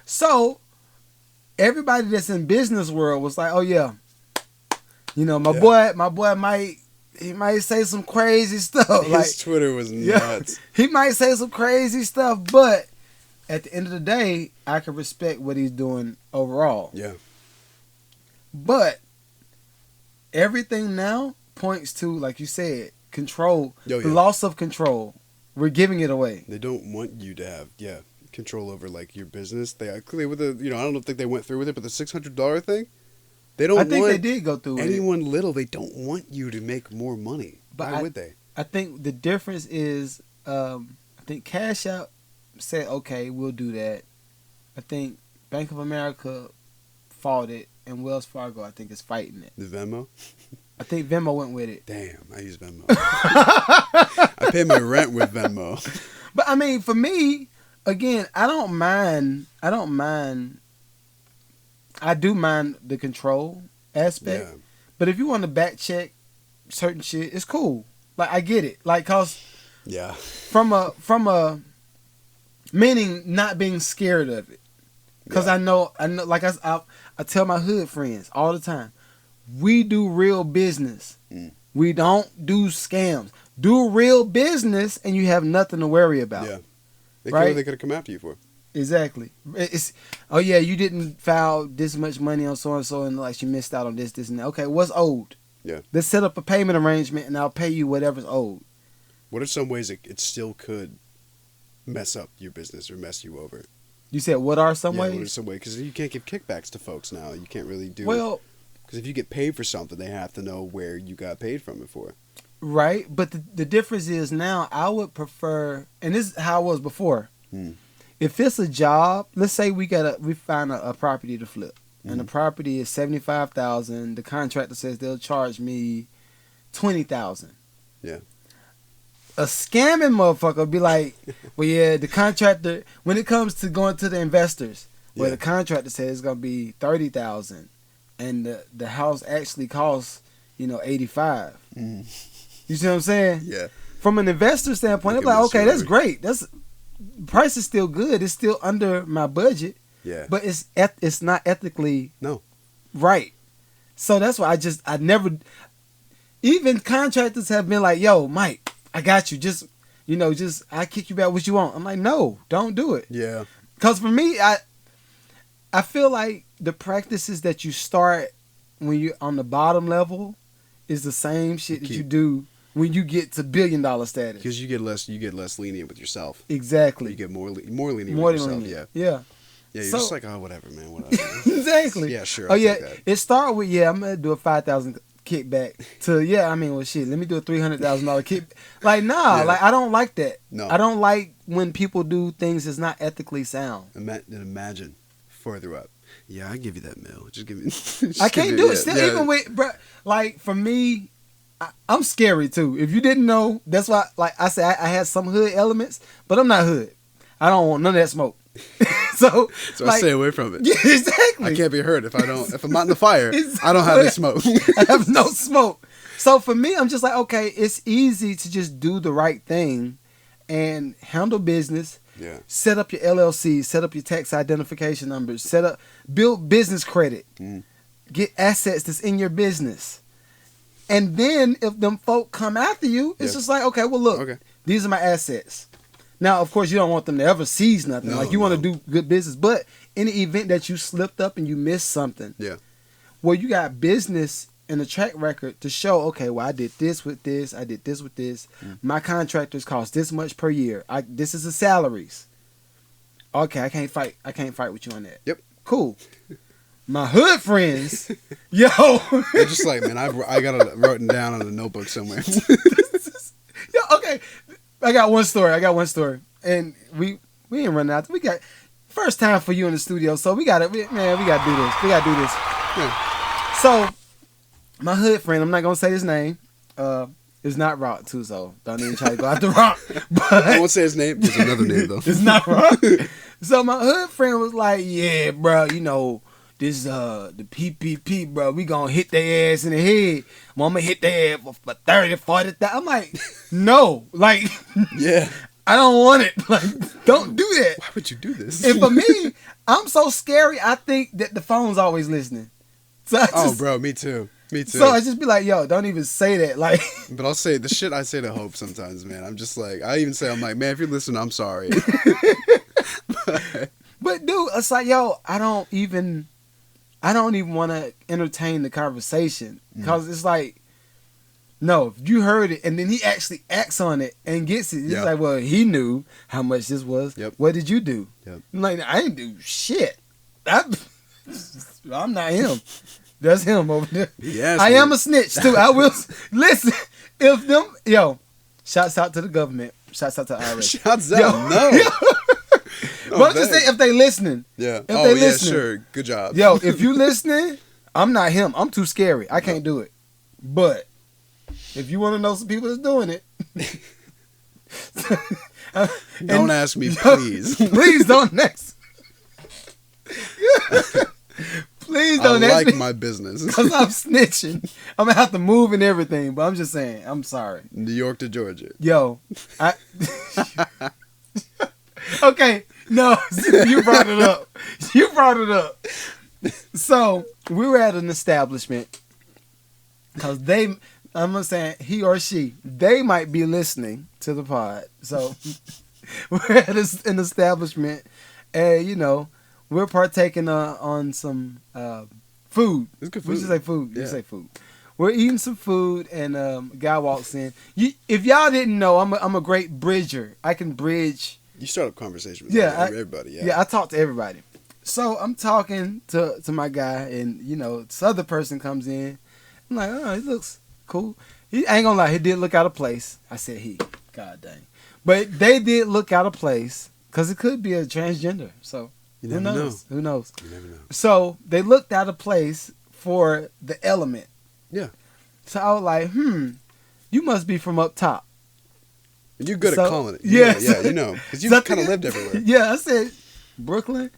So, everybody that's in business world was like, oh yeah, my boy might say some crazy stuff. His Twitter was nuts. He might say some crazy stuff, but at the end of the day, I can respect what he's doing overall. Yeah. But everything now points to, like you said, control. The loss of control. We're giving it away. They don't want you to have control over your business. They clearly with the I don't think they went through with it, but the $600 thing, they don't. I think they did go through anyone with little. They don't want you to make more money. But why would they? I think the difference is, I think Cash App said, okay, we'll do that, I think Bank of America fought it, and Wells Fargo, I think, is fighting it. The Venmo? I think Venmo went with it. Damn, I use Venmo. I pay my rent with Venmo. But I mean, for me, again, I don't mind. I do mind the control aspect. Yeah. But if you want to back check certain shit, it's cool. Like, I get it. Like, cause Yeah. from a meaning not being scared of it. Cause Yeah. I know. Like I tell my hood friends all the time, we do real business. We don't do scams. Do real business, and you have nothing to worry about. Yeah. Right? They could have come after you for. Exactly. It's oh yeah, you didn't file this much money on so and so, and like you missed out on this and that. Okay, what's owed? Yeah. Let's set up a payment arrangement, and I'll pay you whatever's owed. What are some ways it still could mess up your business or mess you over? You said what are some What are ways? some ways? Because you can't give kickbacks to folks now. You can't really do. Well, because if you get paid for something, they have to know where you got paid from it for. right. But the difference is now I would prefer, and this is how it was before. If it's a job, let's say we find a property to flip, and the property is $75,000. The contractor says they'll charge me $20,000. Yeah. A scamming motherfucker will be like, well, yeah, the contractor, when it comes to going to the investors, where the contractor says it's gonna be $30,000, and the house actually costs, $85. You see what I'm saying? Yeah. From an investor standpoint, they're like, okay, that's great. Price is still good. It's still under my budget. Yeah. But it's not ethically No. right. So that's why I never. Even contractors have been like, yo, Mike, I got you. Just I kick you back what you want. I'm like, no, don't do it. Yeah. Because for me, I feel like the practices that you start when you're on the bottom level is the same shit that you do when you get to $1 billion status. Because you get less lenient with yourself. Exactly. You get more lenient with yourself. Lenient. Yeah. Yeah. Yeah. You're So- just like, oh, whatever, man. Whatever. Exactly. Yeah, sure. Oh I'll yeah. take that. It started with I'm gonna do a 5,000 kickback to well shit. Let me do a $300,000 kick. Like nah, Yeah. like I don't like that. No. I don't like when people do things that's not ethically sound. Imagine further up. Yeah, I give you that meal. Just give me. I can't do it. Still, even with like for me, I'm scary too. If you didn't know, that's why. Like I said, I had some hood elements, but I'm not hood. I don't want none of that smoke. so I stay away from it. Yeah, exactly. I can't be hurt if I'm not in the fire. Exactly. I don't have any smoke. I have no smoke. So for me, I'm just like, okay, it's easy to just do the right thing and handle business. Yeah. Set up your LLC, set up your tax identification numbers, build business credit, get assets that's in your business. And then if them folk come after you, it's just like, okay, well look, these are my assets. Now, of course, you don't want them to ever seize nothing. No, you want to do good business. But in the event that you slipped up and you missed something, well, you got business and a track record to show, okay, well, I did this with this. I did this with this. My contractors cost this much per year. This is the salaries. Okay, I can't fight with you on that. Yep. Cool. My hood friends, yo. They're just like, man, I got it written down on a notebook somewhere. Yo, okay. I got one story. And we ain't running out. We got first time for you in the studio, so we gotta do this. Yeah. So my hood friend, I'm not gonna say his name. It's not Rock too, so don't even try to go after Rock. But I won't say his name. There's another name though. it's not Rock. So my hood friend was like, "Yeah, bro, this the PPP, bro. We gonna hit their ass in the head. Mama hit their ass for 30, 40. I'm like, no, like, yeah, I don't want it. Like, don't do that. Why would you do this? And for me, I'm so scary. I think that the phone's always listening. So bro, me too. So I just be like, yo, don't even say that. Like, but I'll say the shit I say to Hope sometimes, man. I'm just like, I'm like, man, if you're listening, I'm sorry. but dude, it's like, yo, I don't even want to entertain the conversation because it's like, no, if you heard it and then he actually acts on it and gets it, it's like, well, he knew how much this was. Yep. What did you do? Yep. I'm like, I didn't do shit. I'm not him. That's him over there. Yes, I am a snitch too. I will listen. If them, shouts out to the government. Shouts out to the IRS. Shouts out. No. But I'm just saying, if they listening. Yeah. If they listening, sure. Good job. Yo, if you listening, I'm not him. I'm too scary. I can't do it. But if you want to know some people that's doing it, don't ask me, please. Please don't ask. Please don't ask like me. my business. Because I'm snitching. I'm going to have to move and everything. But I'm just saying, I'm sorry. New York to Georgia. Yo. Okay. No, you brought it up. You brought it up. So, we were at an establishment. Because I'm saying he or she, they might be listening to the pod. So, we're at an establishment. And, you know, we're partaking on some food. It's good food. We should say food. Yeah. You say food. We're eating some food, and a guy walks in. If y'all didn't know, I'm a great bridger. I can bridge. You start up conversation with everybody. Yeah, I talk to everybody. So I'm talking to my guy, and you know, this other person comes in. I'm like, oh, he looks cool. I ain't gonna lie, he did look out of place. I said he. God dang. But they did look out of place because it could be a transgender. So who knows? Who knows? You never know. So they looked out of place for the element. Yeah. So I was like, you must be from up top. And you're good at calling it. Yeah, you know. Because you kind of lived everywhere. Yeah, I said, Brooklyn?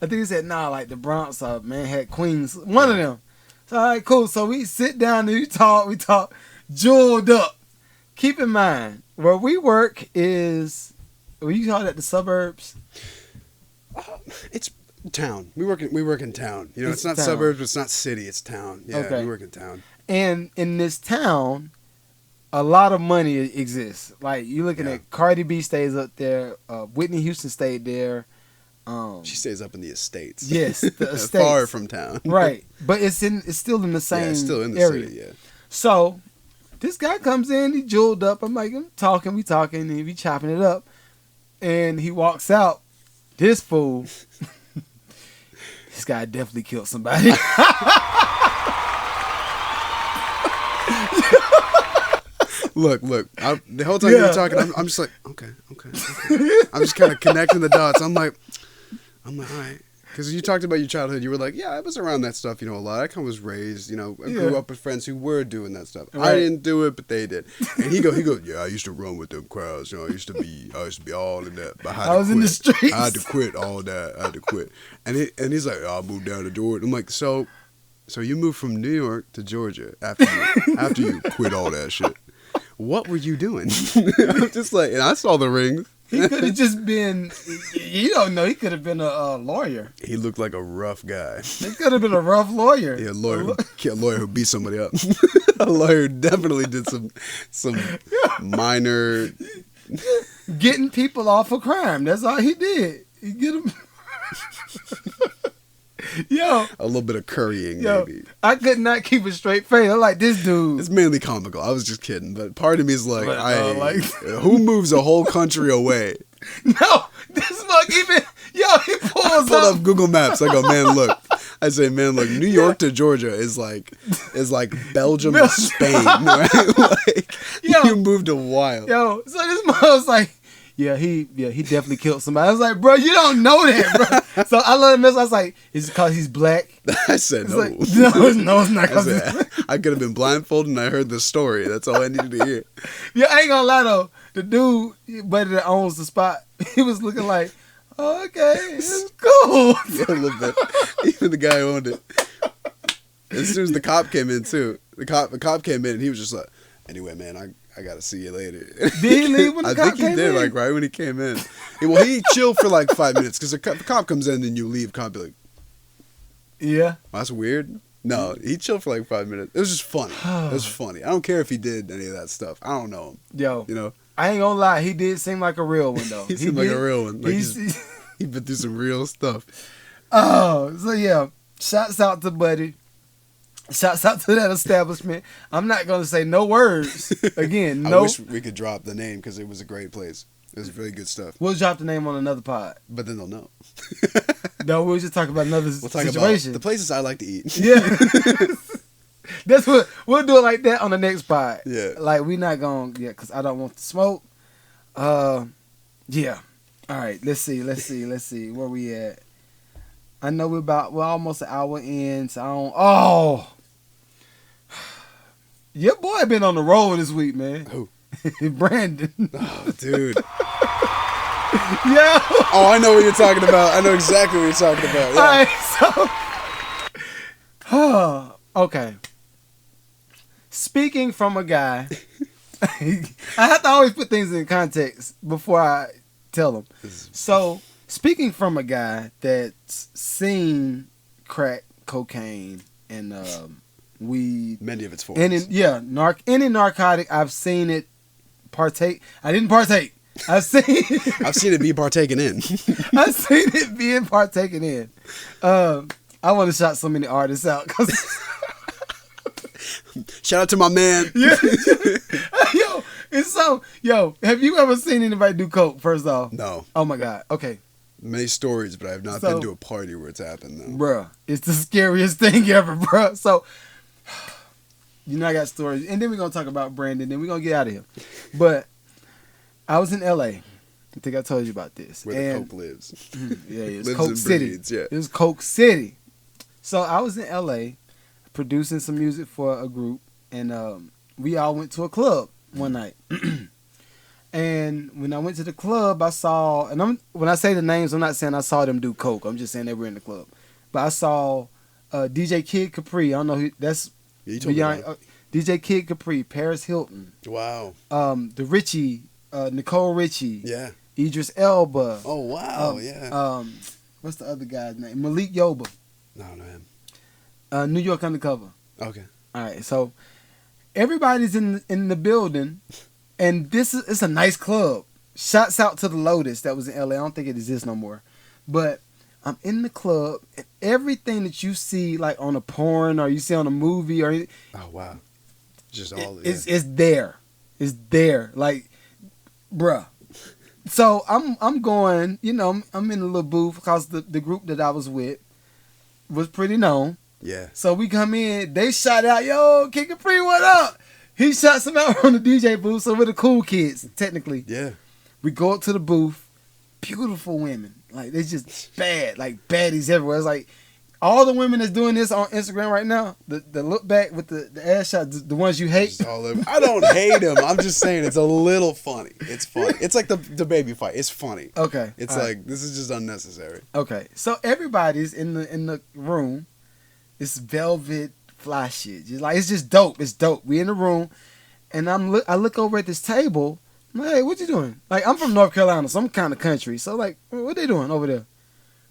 I think he said, nah, like the Bronx or Manhattan, Queens. One of them. So, all right, cool. So we sit down and we talk, jeweled up. Keep in mind, where we work is, you call that the suburbs? It's town. We work in town. You know, it's not town. Suburbs, it's not city, it's town. Yeah, Okay. we work in town. And in this town, a lot of money exists. Like, you're looking at Cardi B stays up there. Whitney Houston stayed there. She stays up in the estates. Yes, the estates. Far from town. Right. But it's still in the same area. Yeah, it's still in the city, yeah. So, this guy comes in, he jeweled up. I'm like, we talking, and we chopping it up. And he walks out. This fool, this guy definitely killed somebody. Look. The whole time you were talking, I'm just like, okay. I'm just kind of connecting the dots. I'm like, all right. Because you talked about your childhood. You were like, yeah, I was around that stuff, a lot. I kind of was raised, I grew up with friends who were doing that stuff. Right. I didn't do it, but they did. And he goes, yeah, I used to run with them crowds. I used to be all in that. But I was in the streets. I had to quit all that. I had to quit. And he's like, I moved down to Georgia. I'm like, so you moved from New York to Georgia after you quit all that shit. What were you doing? I'm just like, and I saw the rings. He could have just been, you don't know, he could have been a lawyer. He looked like a rough guy. He could have been a rough lawyer. Yeah, a lawyer who beat somebody up. A lawyer who definitely did some minor... Getting people off of crime. That's all he did. He get them... Yo, a little bit of currying, maybe. I could not keep a straight face. I'm like, this dude. It's mainly comical. I was just kidding, but part of me is like, who moves a whole country away? No, this mug even. Yo, he pulls up Google Maps. I go, man, look. I say, man, look. New York to Georgia is like Belgium to Spain, right? Like, you moved a while. Yo, so this mug was like. Yeah, he definitely killed somebody. I was like, bro, you don't know that, bro. So I let him miss. I was like, is it because he's black? I said no. Like, no, it's not because I could have been blindfolded and I heard the story. That's all I needed to hear. Yeah, I ain't gonna lie though. The dude, buddy that owns the spot, he was looking like, oh, okay, it's cool. Yeah, a little bit. Even the guy who owned it. As soon as the cop came in too, the cop came in and he was just like, anyway, man, I gotta see you later. Did he leave when the cop came in? I think he did, like right when he came in. Well, he chilled for like 5 minutes because the cop comes in and you leave. Cop be like, yeah, well, that's weird. No, he chilled for like 5 minutes. It was just funny. It was funny. I don't care if he did any of that stuff. I don't know him. Yo, I ain't gonna lie. He did seem like a real one though. He seemed like a real one. Like he been through some real stuff. Oh, so yeah. Shouts out to Buddy. Shouts out to that establishment. I'm not going to say no words. Again, no. I wish we could drop the name because it was a great place. It was really good stuff. We'll drop the name on another pod. But then they'll know. No, we'll just talk about another situation. Talk about the places I like to eat. Yeah. That's what we'll do it like that on the next pod. Yeah. Like we not going because I don't want to smoke. Yeah. All right, let's see. Where we at? I know we're almost an hour in, so I don't. Oh, your boy been on the road this week, man. Who? Brandon. Oh, dude. Yeah. Oh, I know what you're talking about. I know exactly what you're talking about. Yeah. All right, so. Okay. Speaking from a guy, I have to always put things in context before I tell them. So, speaking from a guy that's seen crack, cocaine, and weed. Many of its forms. Any narcotic, I've seen it partake. I didn't partake. I've seen it be partaken in. I've seen it being partaken in. I want to shout so many artists out. Shout out to my man. Yeah. Have you ever seen anybody do coke, first off? No. Oh my God. Okay. Many stories, but I have not been to a party where it's happened, though. Bruh, it's the scariest thing ever, bruh. So, I got stories. And then we're going to talk about Brandon, then we're going to get out of here. But I was in L.A. I think I told you about this. Where the coke lives. Yeah, it was lives Coke and City. breeds, yeah. It was Coke City. So I was in L.A. producing some music for a group, and we all went to a club one night. And when I went to the club, I saw, and when I say the names, I'm not saying I saw them do coke. I'm just saying they were in the club. But I saw DJ Kid Capri. I don't know who that's. Yeah, beyond DJ Kid Capri, Paris Hilton. Wow. The Richie, Nicole Richie. Yeah. Idris Elba. Oh wow. Yeah. What's the other guy's name? Malik Yoba. No, man. New York Undercover. Okay. All right. So everybody's in the building. And it's a nice club. Shouts out to the Lotus that was in LA. I don't think it exists no more. But I'm in the club, and everything that you see like on a porn or you see on a movie or anything. Oh wow. Just all it's there. It's there. Like, bruh. So I'm going, I'm in a little booth because the group that I was with was pretty known. Yeah. So we come in, they shout out, yo, Kid Capri, what up? He shot some out on the DJ booth, so we're the cool kids, technically. Yeah. We go up to the booth, beautiful women. Like, they just bad, like baddies everywhere. It's like, all the women that's doing this on Instagram right now, the look back with the ass shots, the ones you hate. I don't hate them. I'm just saying it's a little funny. It's funny. It's like the baby fight. It's funny. Okay. It's all like, right. This is just unnecessary. Okay. So everybody's in the room. It's velvet fly shit. Just like, it's just dope. It's dope. We in the room, and I look over at this table. I'm like, hey, what you doing? Like, I'm from North Carolina, some kind of country. So like, what they doing over there?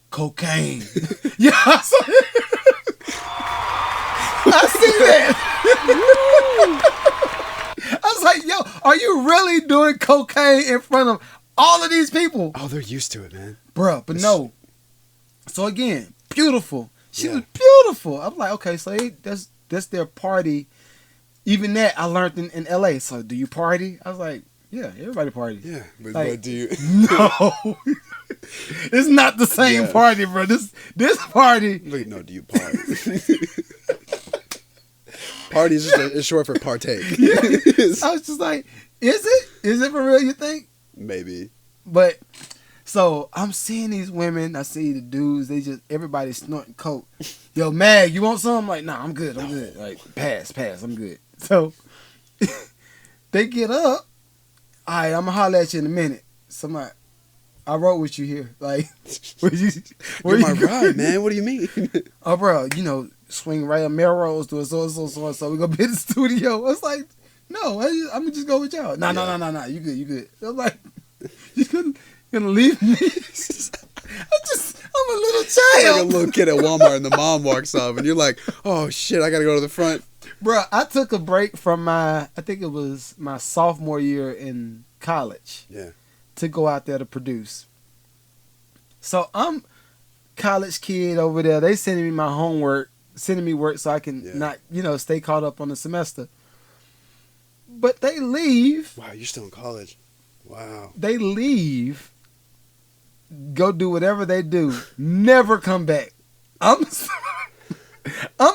Cocaine. Yeah, I see that. I was like, yo, are you really doing cocaine in front of all of these people? Oh, they're used to it, man. Bruh, but no. So again, beautiful. She was beautiful. I'm like, okay, so that's their party. Even that I learned in LA. So do you party? I was like, yeah, everybody party. Yeah, but do you? No. It's not the same party, bro. This party. Wait, no, do you party? Party is just short for partake. Yeah. I was just like, is it? Is it for real, you think? Maybe. But so I'm seeing these women, I see the dudes, everybody snorting coke. Yo, Mag, you want some? I'm like, nah, I'm good. Like, pass, I'm good. So they get up. All right, I'm gonna holler at you in a minute. So I'm like, I wrote with you here. Like, you're my ride, man. What do you mean? Oh, bro, swing right on Melrose to a so we gonna be in the studio. I was like, no, I'm gonna just go with y'all. No, you good. I'm like, you gonna leave me? I'm a little child. Like a little kid at Walmart and the mom walks off and you're like, oh shit, I gotta go to the front. Bro, I took a break from I think it was my sophomore year in college. Yeah. To go out there to produce. So I'm college kid over there. They sending me my homework, sending me work so I can not, stay caught up on the semester. But they leave. Wow, you're still in college. Wow. They leave, go do whatever they do, never come back. I'm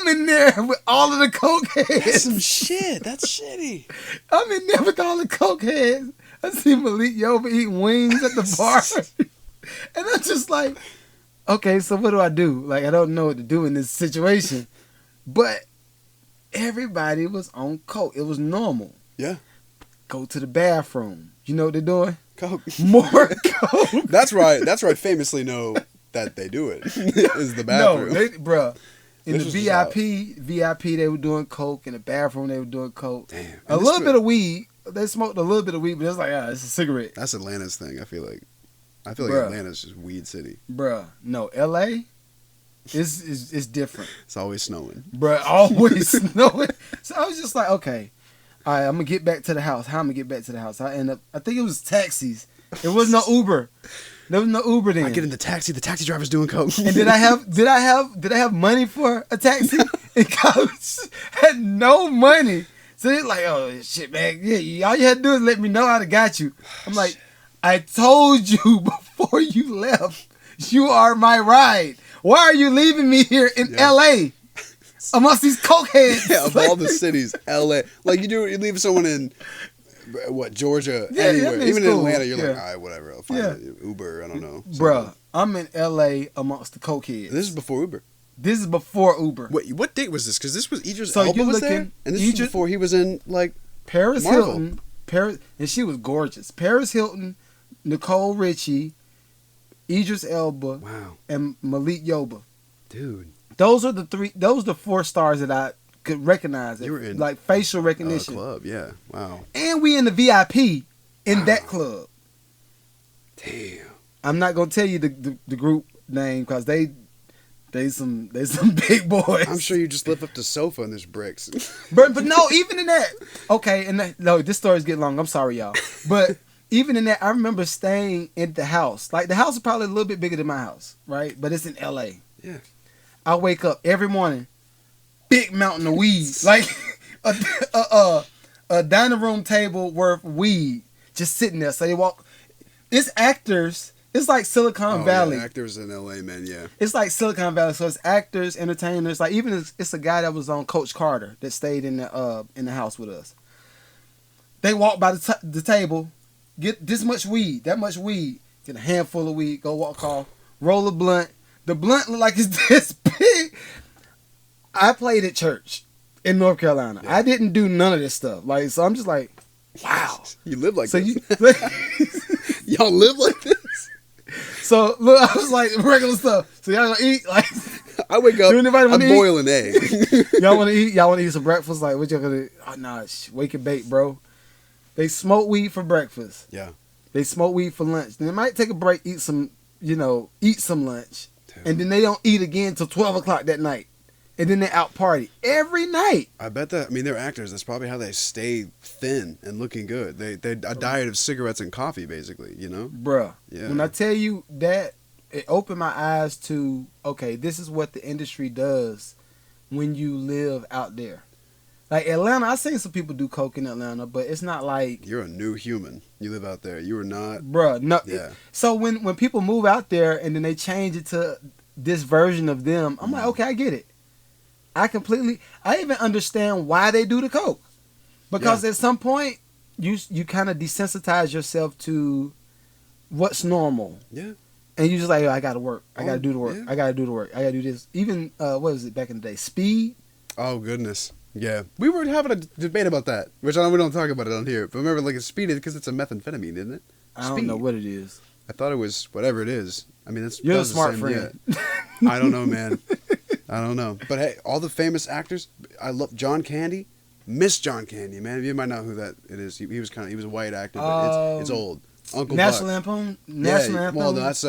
in there with all of the coke heads. That's some shit. That's shitty. I'm in there with all the coke heads. I see Malik Yoba eating wings at the bar. And I'm just like, okay, so what do I do? Like, I don't know what to do in this situation. But everybody was on coke. It was normal. Yeah. Go to the bathroom. You know what they're doing? Coke. More coke. That's right. That's right. Famously know that they do it. Is the bathroom. No, bruh. In This the was VIP, they were doing coke. In the bathroom, they were doing coke. Damn. A little bit of weed. They smoked a little bit of weed, but it's like, it's a cigarette. That's Atlanta's thing. I feel like Bruh. Atlanta's just weed city. Bruh, no, LA is different. It's always snowing. Bruh, always snowing. So I was just like, okay, all right, I'm gonna get back to the house. How I'm gonna get back to the house? I think it was taxis. It was no Uber. There was no Uber then. I get in the taxi driver's doing coke. And did I have money for a taxi in college? Had no money. So they're like, oh shit, man, yeah, all you had to do is let me know, I'd have got you. I'm like, I told you before you left, you are my ride. Why are you leaving me here in LA amongst these cokeheads? Yeah, of all the cities, LA. Like you leave someone in Georgia, anywhere, even in Atlanta, you're like, all right, whatever, I'll find an Uber. I don't know, bruh. I'm in LA amongst the cokeheads. This is before Uber. This is before Uber. Wait, what date was this? Because this was Idris So Elba you're was looking- there, and this is before he was in like Paris Marvel. Hilton, and she was gorgeous. Paris Hilton, Nicole Richie, Idris Elba, wow, and Malik Yoba. dude. Those are the 4 stars that I could recognize. You were in like facial recognition. Club, yeah, wow, And we in the VIP in that club. damn. I'm not gonna tell you the group name because they some big boys. I'm sure you just lift up the sofa and there's bricks. But no, even in that, okay, no, this story's getting long. I'm sorry, y'all. But even in that, I remember staying in the house. Like the house is probably a little bit bigger than my house, right? But it's in LA. Yeah. I wake up every morning, big mountain of weed, like a dining room table worth of weed, just sitting there. So they walk. It's actors. It's like Silicon Valley. Yeah, actors in LA, man. Yeah. It's like Silicon Valley. So it's actors, entertainers. Like even it's a guy that was on Coach Carter that stayed in the house with us. They walk by the table, get this much weed, that much weed, get a handful of weed, go walk off, roll a blunt. The blunt look like it's this big. I played at church in North Carolina. Yeah. I didn't do none of this stuff. Like so, I'm just like, wow. You live like so this. Y'all live like this. So look, I was like regular stuff. So y'all gonna eat like? I wake up. I'm boiling egg. Y'all want to eat? Y'all want to eat some breakfast? Like what y'all gonna? Oh nah, wake and bake, bro. They smoke weed for breakfast. Yeah. They smoke weed for lunch. Then they might take a break, eat some lunch, and then they don't eat again till 12 o'clock that night. And then they out party every night. I bet that. I mean, they're actors. That's probably how they stay thin and looking good. They a diet of cigarettes and coffee, basically. You know, bruh. Yeah. When I tell you that, it opened my eyes to okay, this is what the industry does when you live out there. Like Atlanta, I seen some people do coke in Atlanta, but it's not like you're a new human. You live out there. You are not, bruh. No. Yeah. So when people move out there and then they change it to this version of them, I'm like, okay, I get it. I even understand why they do the coke. Because at some point, you kind of desensitize yourself to what's normal. Yeah. And you just like, I got to work. I got to do the work. Yeah. I got to do the work. I got to do this. Even, what was it back in the day? Speed? Oh, goodness. Yeah. We were having a debate about that, which we don't talk about it on here. But remember, like, speed is because it's a methamphetamine, isn't it? I don't know what it is. I thought it was whatever it is. I mean, You're a smart friend. Yeah. I don't know, man. I don't know. But hey, all the famous actors, I love John Candy. Miss John Candy, man. You might know who that it is. He was a white actor, but it's old. Uncle National Buck. Lampoon? National Lampoon? Well, no, that's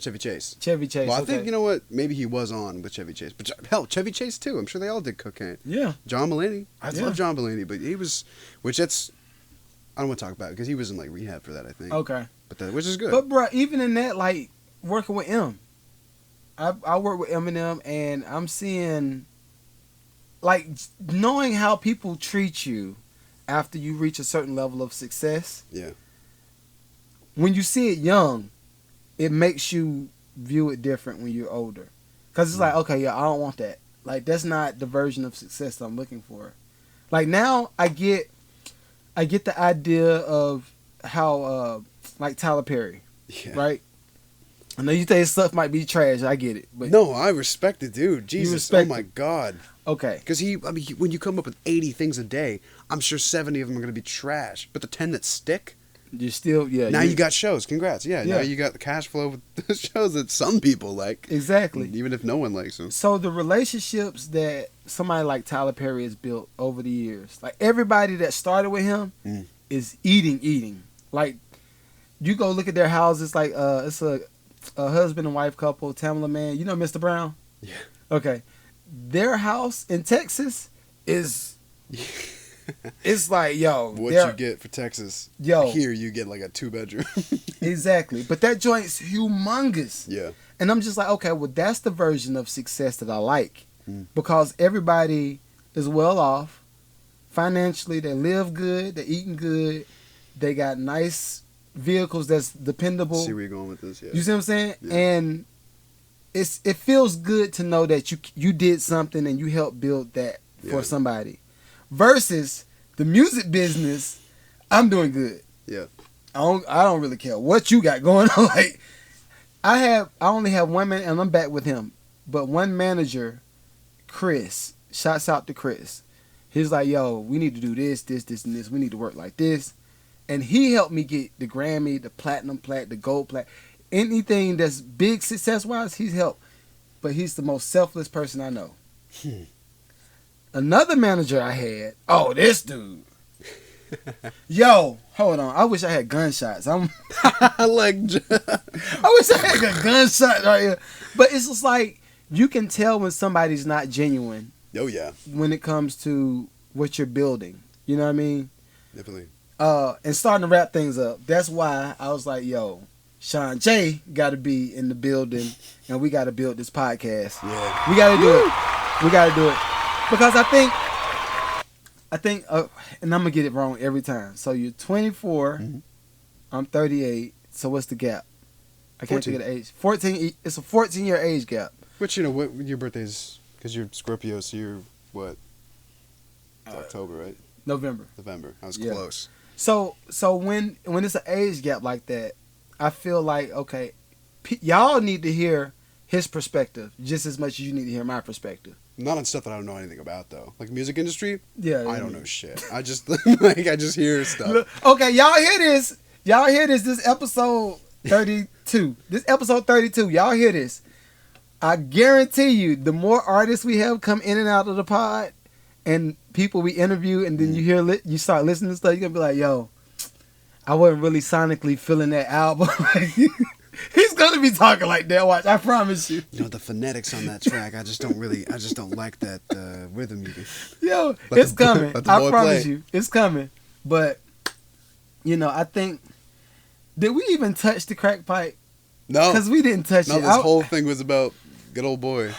Chevy Chase. Chevy Chase. Well, I think, you know what? Maybe he was on with Chevy Chase. But hell, Chevy Chase too. I'm sure they all did cocaine. Yeah. John Mulaney. I love John Mulaney, but he was, I don't want to talk about it because he was in like rehab for that, I think. Okay. But which is good. But bro, even in that, like working with M, I work with Eminem, and I'm seeing, like, knowing how people treat you after you reach a certain level of success. Yeah. When you see it young, it makes you view it different when you're older, because it's like, okay, yeah, I don't want that. Like, that's not the version of success that I'm looking for. Like now, I get the idea of how, like Tyler Perry, right? I know you think stuff might be trash. I get it, but No, I respect it, dude. Jesus, respect oh my God. okay. Because when you come up with 80 things a day, I'm sure 70 of them are going to be trash. But the 10 that stick, You're still now you got shows. Congrats. Yeah, now you got the cash flow with the shows that some people like. Exactly. Even if no one likes them. So the relationships that somebody like Tyler Perry has built over the years, like everybody that started with him is eating. Like you go look at their houses, like it's a husband and wife couple, Tamala Man. You know Mr. Brown? Yeah. Okay. Their house in Texas is it's like, yo, what you get for Texas, yo, here you get like a 2-bedroom. Exactly. But that joint's humongous. Yeah. And I'm just like, okay, well, that's the version of success that I like. Because everybody is well off financially. They live good. They're eating good. They got nice vehicles that's dependable. See where you're going with this, yeah. You see what I'm saying? Yeah. And it feels good to know that you did something and you helped build that for somebody. Versus the music business, I'm doing good. Yeah. I don't really care what you got going on. Like I only have one man, and I'm back with him. But one manager, Chris, shouts out to Chris. He's like, yo, we need to do this, and this. We need to work like this. And he helped me get the Grammy, the platinum plat, the gold plat. Anything that's big success-wise, he's helped. But he's the most selfless person I know. Another manager I had, this dude. Yo, hold on. I wish I had gunshots. I wish I had a gunshot right here. But it's just like, you can tell when somebody's not genuine. Oh, yeah. When it comes to what you're building. You know what I mean? Definitely. And starting to wrap things up. That's why I was like, yo, Sean J got to be in the building, and we got to build this podcast. Yeah. We got to do it. We got to do it. Because I think, and I'm going to get it wrong every time. So you're 24, I'm 38, so what's the gap? I can't think of the age. 14, it's a 14-year age gap. Which, you know, what your birthday's, because you're Scorpio, so you're what? It's October, right? November. I was close. So when it's an age gap like that, I feel like, okay, y'all need to hear his perspective just as much as you need to hear my perspective. Not on stuff that I don't know anything about, though. Like music industry, yeah, I don't know shit. I just I just hear stuff. Okay, y'all hear this? This episode 32. This episode 32. Y'all hear this? I guarantee you, the more artists we have come in and out of the pod, and people we interview, and then you start listening to stuff, you're gonna be like, yo, I wasn't really sonically feeling that album. He's gonna be talking like that. Watch, I promise you. You know, the phonetics on that track, I just don't like that rhythm. Yo, it's coming. I promise you, it's coming. But you know, I think, did we even touch the crack pipe? No, because we didn't touch it. No, this whole thing was about good old boy.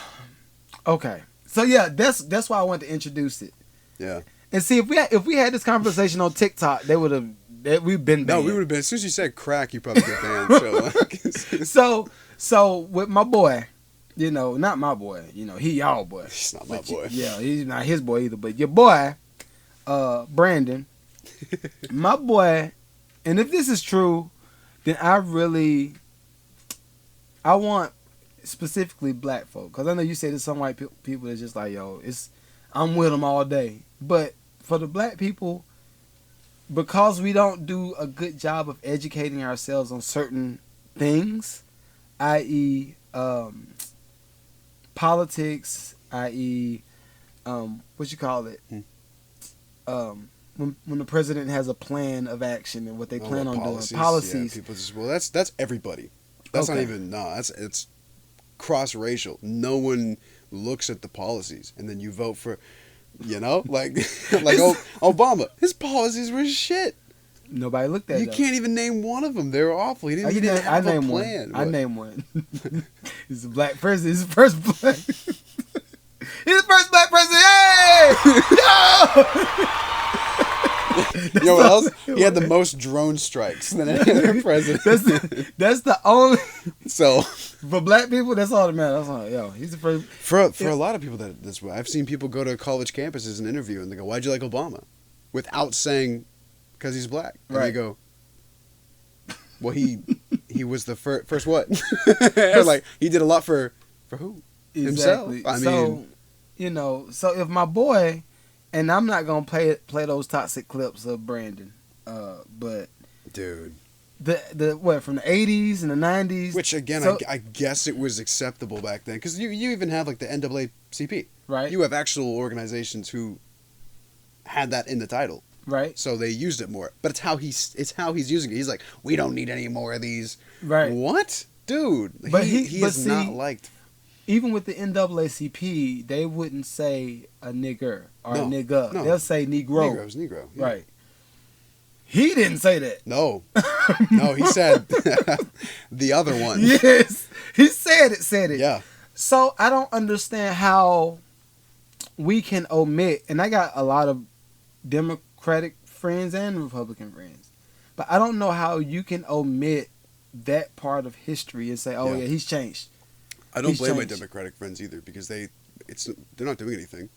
Okay, so yeah, that's why I wanted to introduce it. Yeah, and see if we had this conversation on TikTok, we've been banned. No, we would have been. As soon as you said crack, you probably get banned. So with my boy, you know, not my boy, you know, he y'all boy. He's not my boy. Yeah, he's not his boy either. But your boy, Brandon, my boy, and if this is true, then I want specifically black folk, because I know you say there's some white people that's just like, yo, I'm with them all day. But for the black people, because we don't do a good job of educating ourselves on certain things, i.e. Politics, i.e. What you call it? When the president has a plan of action and what they plan on doing. Policies. Yeah, people just, well, that's everybody. That's not even, it's cross-racial. No one looks at the policies, and then you vote for, you know, like Obama. His policies were shit. Nobody looked at it. You can't even name one of them. They were awful. He didn't even have a plan. I named one. He's a black president. He's the first black. He's the first black president. Hey! You know what else? He had the most drone strikes than any other president. That's the only. So for black people, that's all that matters. That's all, yo, he's the first. For a lot of people, that's why I've seen people go to college campuses and interview, and they go, "Why'd you like Obama?" Without saying, "Because he's black." And they go, "Well, he he was the first what? Like he did a lot for who? Exactly. Himself. I mean, so if my boy, and I'm not gonna play those toxic clips of Brandon, but dude, the what from the 80s and the 90s, which again, I guess it was acceptable back then because you even have like the NAACP, right? You have actual organizations who had that in the title. Right. So they used it more. But it's how he's using it. He's like, we don't need any more of these. Right. What? Dude. But he is not liked. Even with the NAACP, they wouldn't say a nigger or a nigga. No. They'll say negro. Negro's negro. Yeah. Right. He didn't say that. No. No, he said the other one. Yes. He said it. Yeah. So I don't understand how we can omit, and I got a lot of Democratic friends and Republican friends, but I don't know how you can omit that part of history and say, "Oh yeah, he's changed." I don't blame my Democratic friends either because they're not doing anything.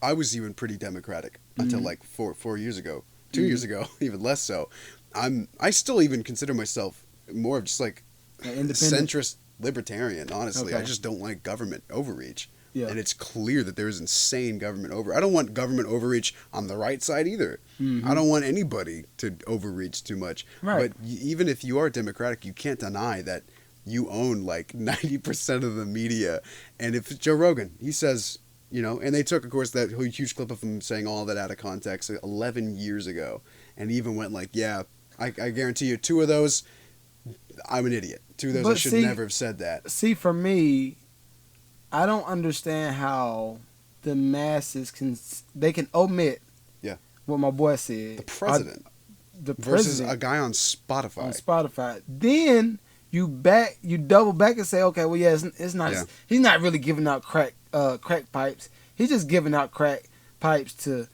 I was even pretty Democratic until like 4 years ago, 2 years ago, even less so. I still even consider myself more of just like centrist libertarian. Honestly, I just don't like government overreach. Yeah. And it's clear that there's insane government I don't want government overreach on the right side either. Mm-hmm. I don't want anybody to overreach too much. Right. But even if you are Democratic, you can't deny that you own like 90% of the media. And if Joe Rogan, he says, and they took, of course, that huge clip of him saying all that out of context 11 years ago. And he even went like, yeah, I guarantee you 2 of those, I'm an idiot. 2 of those, I should never have said that. See, for me, I don't understand how the masses can omit what my boy said. The president. Versus a guy on Spotify. Then you double back and say, okay, well, yeah, it's not. Yeah. He's not really giving out crack pipes. He's just giving out crack pipes to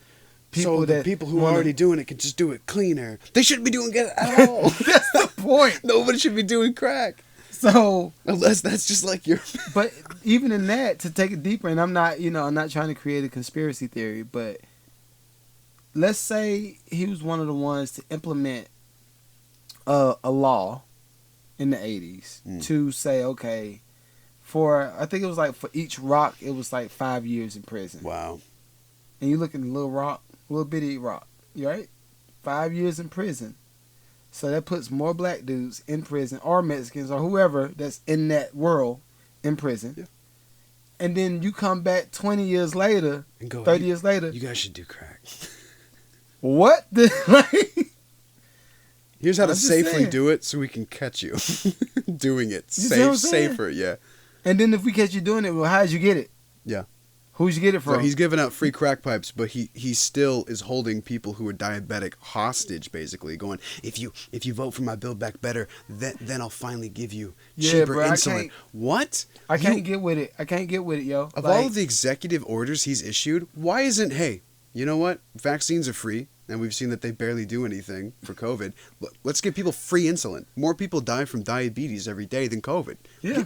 people. So the people who are already doing it can just do it cleaner. They shouldn't be doing it at all. That's the point. Nobody should be doing crack. So unless that's just like your. But even in that, to take it deeper, and I'm not trying to create a conspiracy theory, but let's say he was one of the ones to implement a law in the 80s to say, okay, I think it was like for each rock, it was like 5 years in prison. Wow. And you look at the little bitty rock, right? 5 years in prison. So that puts more black dudes in prison, or Mexicans, or whoever that's in that world in prison. Yeah. And then you come back 20 years later, 30 years later. You guys should do crack. What? Here's how to safely do it so we can catch you doing it. Safer, yeah. And then if we catch you doing it, well, how did you get it? Yeah. Who'd you get it from? So he's giving out free crack pipes, but he still is holding people who are diabetic hostage, basically, going, if you vote for my Build Back Better, then I'll finally give you cheaper insulin. What? I can't get with it, yo. Of all of the executive orders he's issued, why isn't, hey, you know what? Vaccines are free, and we've seen that they barely do anything for COVID. Let's give people free insulin. More people die from diabetes every day than COVID. Yeah.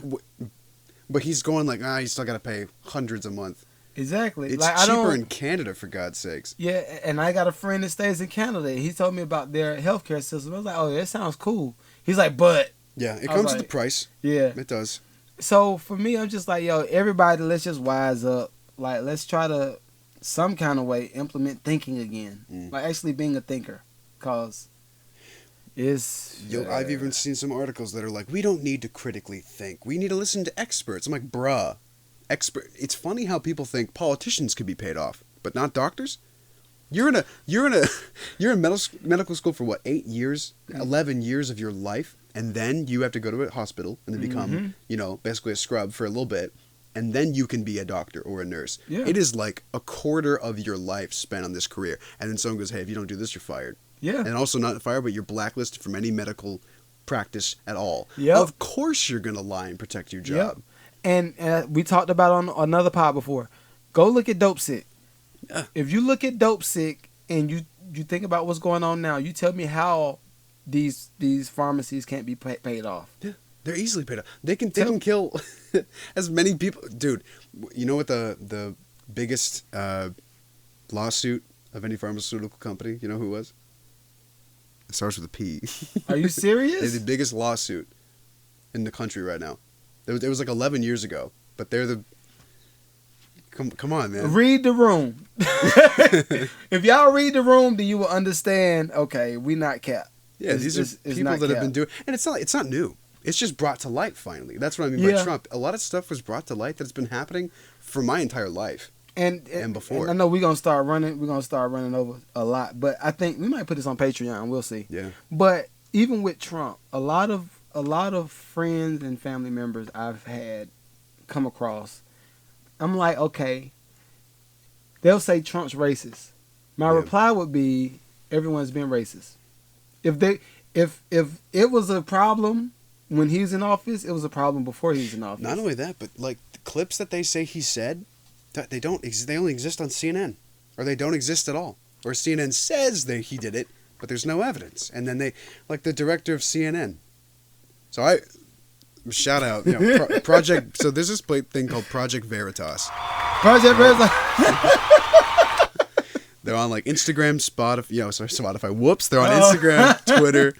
But he's going like, you still got to pay hundreds a month. Exactly. It's cheaper in Canada, for God's sakes. Yeah, and I got a friend that stays in Canada. He told me about their healthcare system. I was like, oh, that sounds cool. He's like, but. Yeah, it comes with the price. Yeah. It does. So, for me, I'm just like, yo, everybody, let's just wise up. Like, let's try to, some kind of way, implement thinking again. Like, actually being a thinker. Because it's... I've even seen some articles that are like, we don't need to critically think. We need to listen to experts. I'm like, bruh. It's funny how people think politicians could be paid off, but not doctors. You're in medical school for what, 8 years, 11 years of your life, and then you have to go to a hospital and then become, basically a scrub for a little bit, and then you can be a doctor or a nurse. Yeah. It is like a quarter of your life spent on this career, and then someone goes, hey, if you don't do this, you're fired. Yeah, and also not fired, but you're blacklisted from any medical practice at all. Yeah, of course you're gonna lie and protect your job. Yep. And we talked about on another pod before. Go look at Dope Sick. Yeah. If you look at Dope Sick and you think about what's going on now, you tell me how these pharmacies can't be paid off. Yeah, they're easily paid off. They can kill as many people. Dude, you know what the biggest lawsuit of any pharmaceutical company? You know who it was? It starts with a P. Are you serious? It's the biggest lawsuit in the country right now. It was like 11 years ago, but they're the. Come on, man. Read the room. If y'all read the room, then you will understand. Okay, we not cap. Yeah, these are people that have been doing, and it's not new. It's just brought to light finally. That's what I mean by Trump. A lot of stuff was brought to light that's been happening for my entire life. And before. And I know we're gonna start running over a lot, but I think we might put this on Patreon. We'll see. Yeah. But even with Trump, a lot of friends and family members I've had come across, I'm like, okay, they'll say Trump's racist. My reply would be, everyone's been racist. If it was a problem when he was in office, it was a problem before he was in office. Not only that, but like the clips that they say he said, they only exist on CNN, or they don't exist at all. Or CNN says he did it, but there's no evidence. And then they, like the director of CNN. So shout out, Project. So there's this thing called Project Veritas. Project Veritas. They're on like Instagram, Spotify. Whoops, they're on Instagram, Twitter.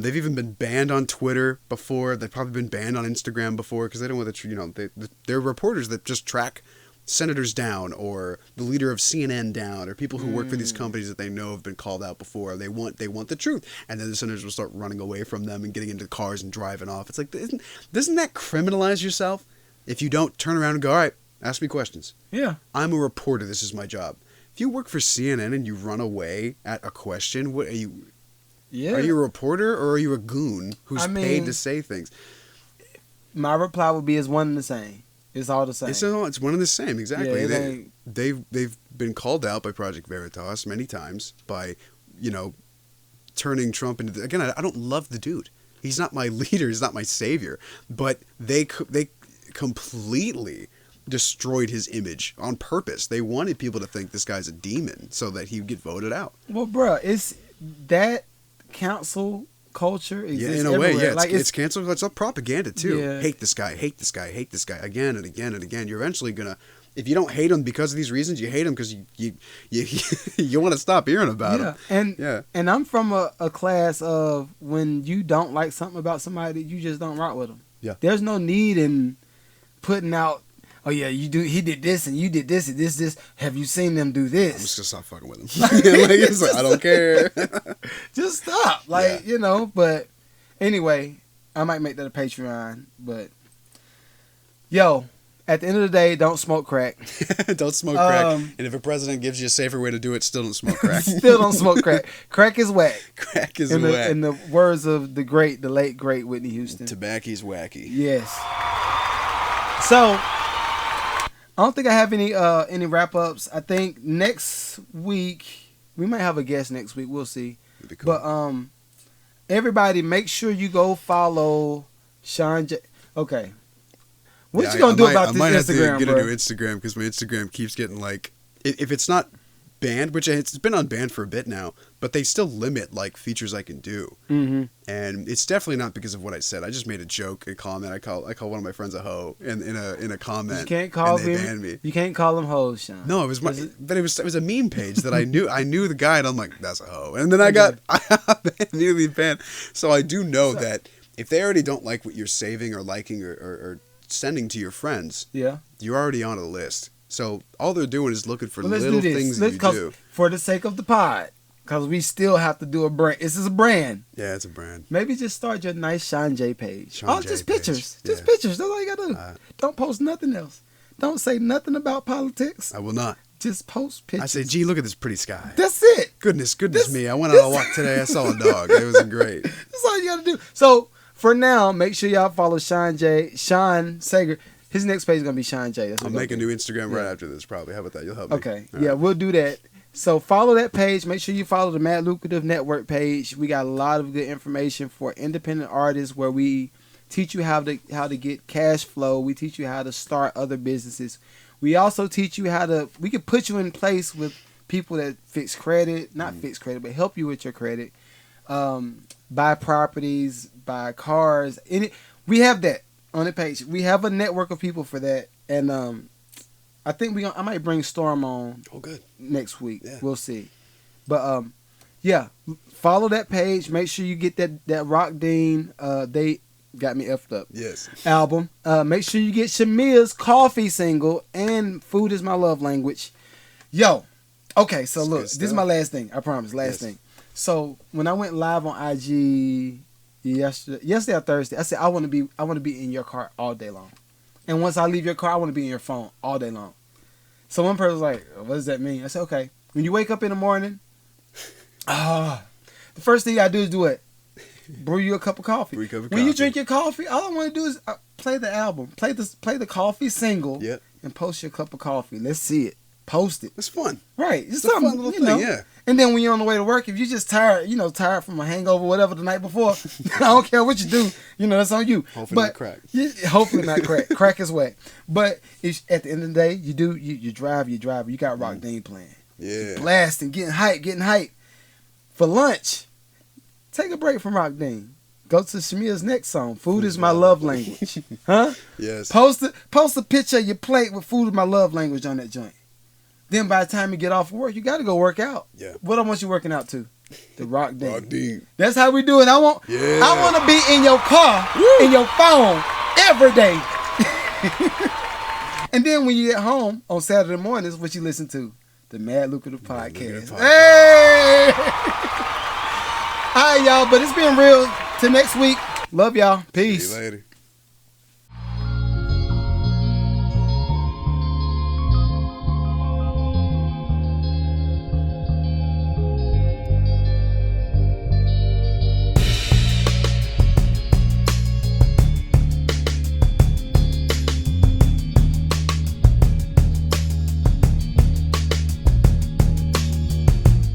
They've even been banned on Twitter before. They've probably been banned on Instagram before because they don't want to. They're reporters that just track senators down, or the leader of CNN down, or people who work for these companies that they know have been called out before. They want the truth, and then the senators will start running away from them and getting into cars and driving off. It's like, doesn't that criminalize yourself if you don't turn around and go, all right, ask me questions? Yeah, I'm a reporter. This is my job. If you work for CNN and you run away at a question, what are you? Yeah. Are you a reporter, or are you a goon who's paid to say things? My reply would be, it's one and the same. It's all the same. It's one and the same, exactly. Yeah, they've been called out by Project Veritas many times by, turning Trump into. Again, I don't love the dude. He's not my leader. He's not my savior. But they completely destroyed his image on purpose. They wanted people to think this guy's a demon so that he would get voted out. Well, bruh, it's that council culture exists in a way, everywhere. It's canceled. It's all propaganda too. Yeah. Hate this guy, hate this guy, hate this guy, again and again and again. You're eventually gonna, if you don't hate him because of these reasons, you hate him because you want to stop hearing about him. And I'm from a class of, when you don't like something about somebody, you just don't rock with them. Yeah. There's no need in putting out, oh yeah, he did this and you did this and this. Have you seen them do this? I'm just gonna stop fucking with him. I don't care. Just stop. But anyway, I might make that a Patreon. But at the end of the day, don't smoke crack. Don't smoke crack. And if a president gives you a safer way to do it, still don't smoke crack. Still don't smoke crack. Crack is whack. Crack is whack. In the words of the late great Whitney Houston. Tobacco's wacky. Yes. So I don't think I have any wrap ups. I think next week we might have a guest next week. We'll see. Cool. But everybody, make sure you go follow Sean J. Okay. What you gonna do about this Instagram, bro? I might have to get a new Instagram because my Instagram keeps getting like, if it's not banned, which it's been unbanned for a bit now, but they still limit like features I can do. Mm-hmm. And it's definitely not because of what I said. I just made a joke, a comment. I call one of my friends a hoe in a comment. You can't call and they banned me. You can't call them hoes, Sean. No, it was a meme page that I knew the guy, and I'm like, that's a hoe. And then I got immediately banned. So I do know that if they already don't like what you're saving or liking or sending to your friends, you're already on a list. So all they're doing is looking for little things that you do. For the sake of the pod, because we still have to do a brand. This is a brand. Yeah, it's a brand. Maybe just start your nice Sean J page. Just pictures. Yeah. Just pictures. That's all you got to do. Don't post nothing else. Don't say nothing about politics. I will not. Just post pictures. I say, gee, look at this pretty sky. That's it. Goodness me. I went on a walk today. I saw a dog. It was great. That's all you got to do. So for now, make sure y'all follow Sean Sager. His next page is going to be Sean J. I'll make a new Instagram right after this, probably. How about that? You'll help me. Okay. All right. We'll do that. So follow that page. Make sure you follow the Mad Lucrative Network page. We got a lot of good information for independent artists where we teach you how to get cash flow. We teach you how to start other businesses. We also teach you we can put you in place with people that fix credit, not fix credit, but help you with your credit. Buy properties, buy cars. We have that on the page. We have a network of people for that. And I think I might bring Storm on next week. Yeah. We'll see. But follow that page. Make sure you get that Rock Dean. got me effed up. Yes. Album. Make sure you get Shamia's Coffee single and Food Is My Love Language. Yo. Okay, so look, this is my last thing. I promise, last thing. So when I went live on IG yesterday or Thursday, I said I want to be in your car all day long. And once I leave your car, I want to be in your phone all day long. So one person was like, what does that mean? I said, okay. When you wake up in the morning, the first thing I do is do it. Brew you a cup of coffee. When you drink your coffee, all I want to do is play the album, play the coffee single, and post your cup of coffee. Let's see it. Post it. It's fun. Right. It's a something, fun little thing, yeah. And then when you're on the way to work, if you're just tired, tired from a hangover, whatever the night before, I don't care what you do, that's on you. Hopefully not crack. Hopefully not crack. Crack is whack. But at the end of the day, you drive, you got Rock Dean playing. Yeah. Blasting, getting hype. For lunch, take a break from Rock Dean. Go to Shamia's next song, Food Is My Love Language. Huh? Yes. Post a picture of your plate with Food Is My Love Language on that joint. Then by the time you get off work, you got to go work out. Yeah. What I want you working out to? The Rock Dean. Rock Dean. That's how we do it. I want to be in your car, in your phone, every day. And then when you get home on Saturday mornings, what you listen to? The Mad Lucrative Podcast. Hey! All right, y'all. But it's been real. Till next week. Love y'all. Peace. See you later.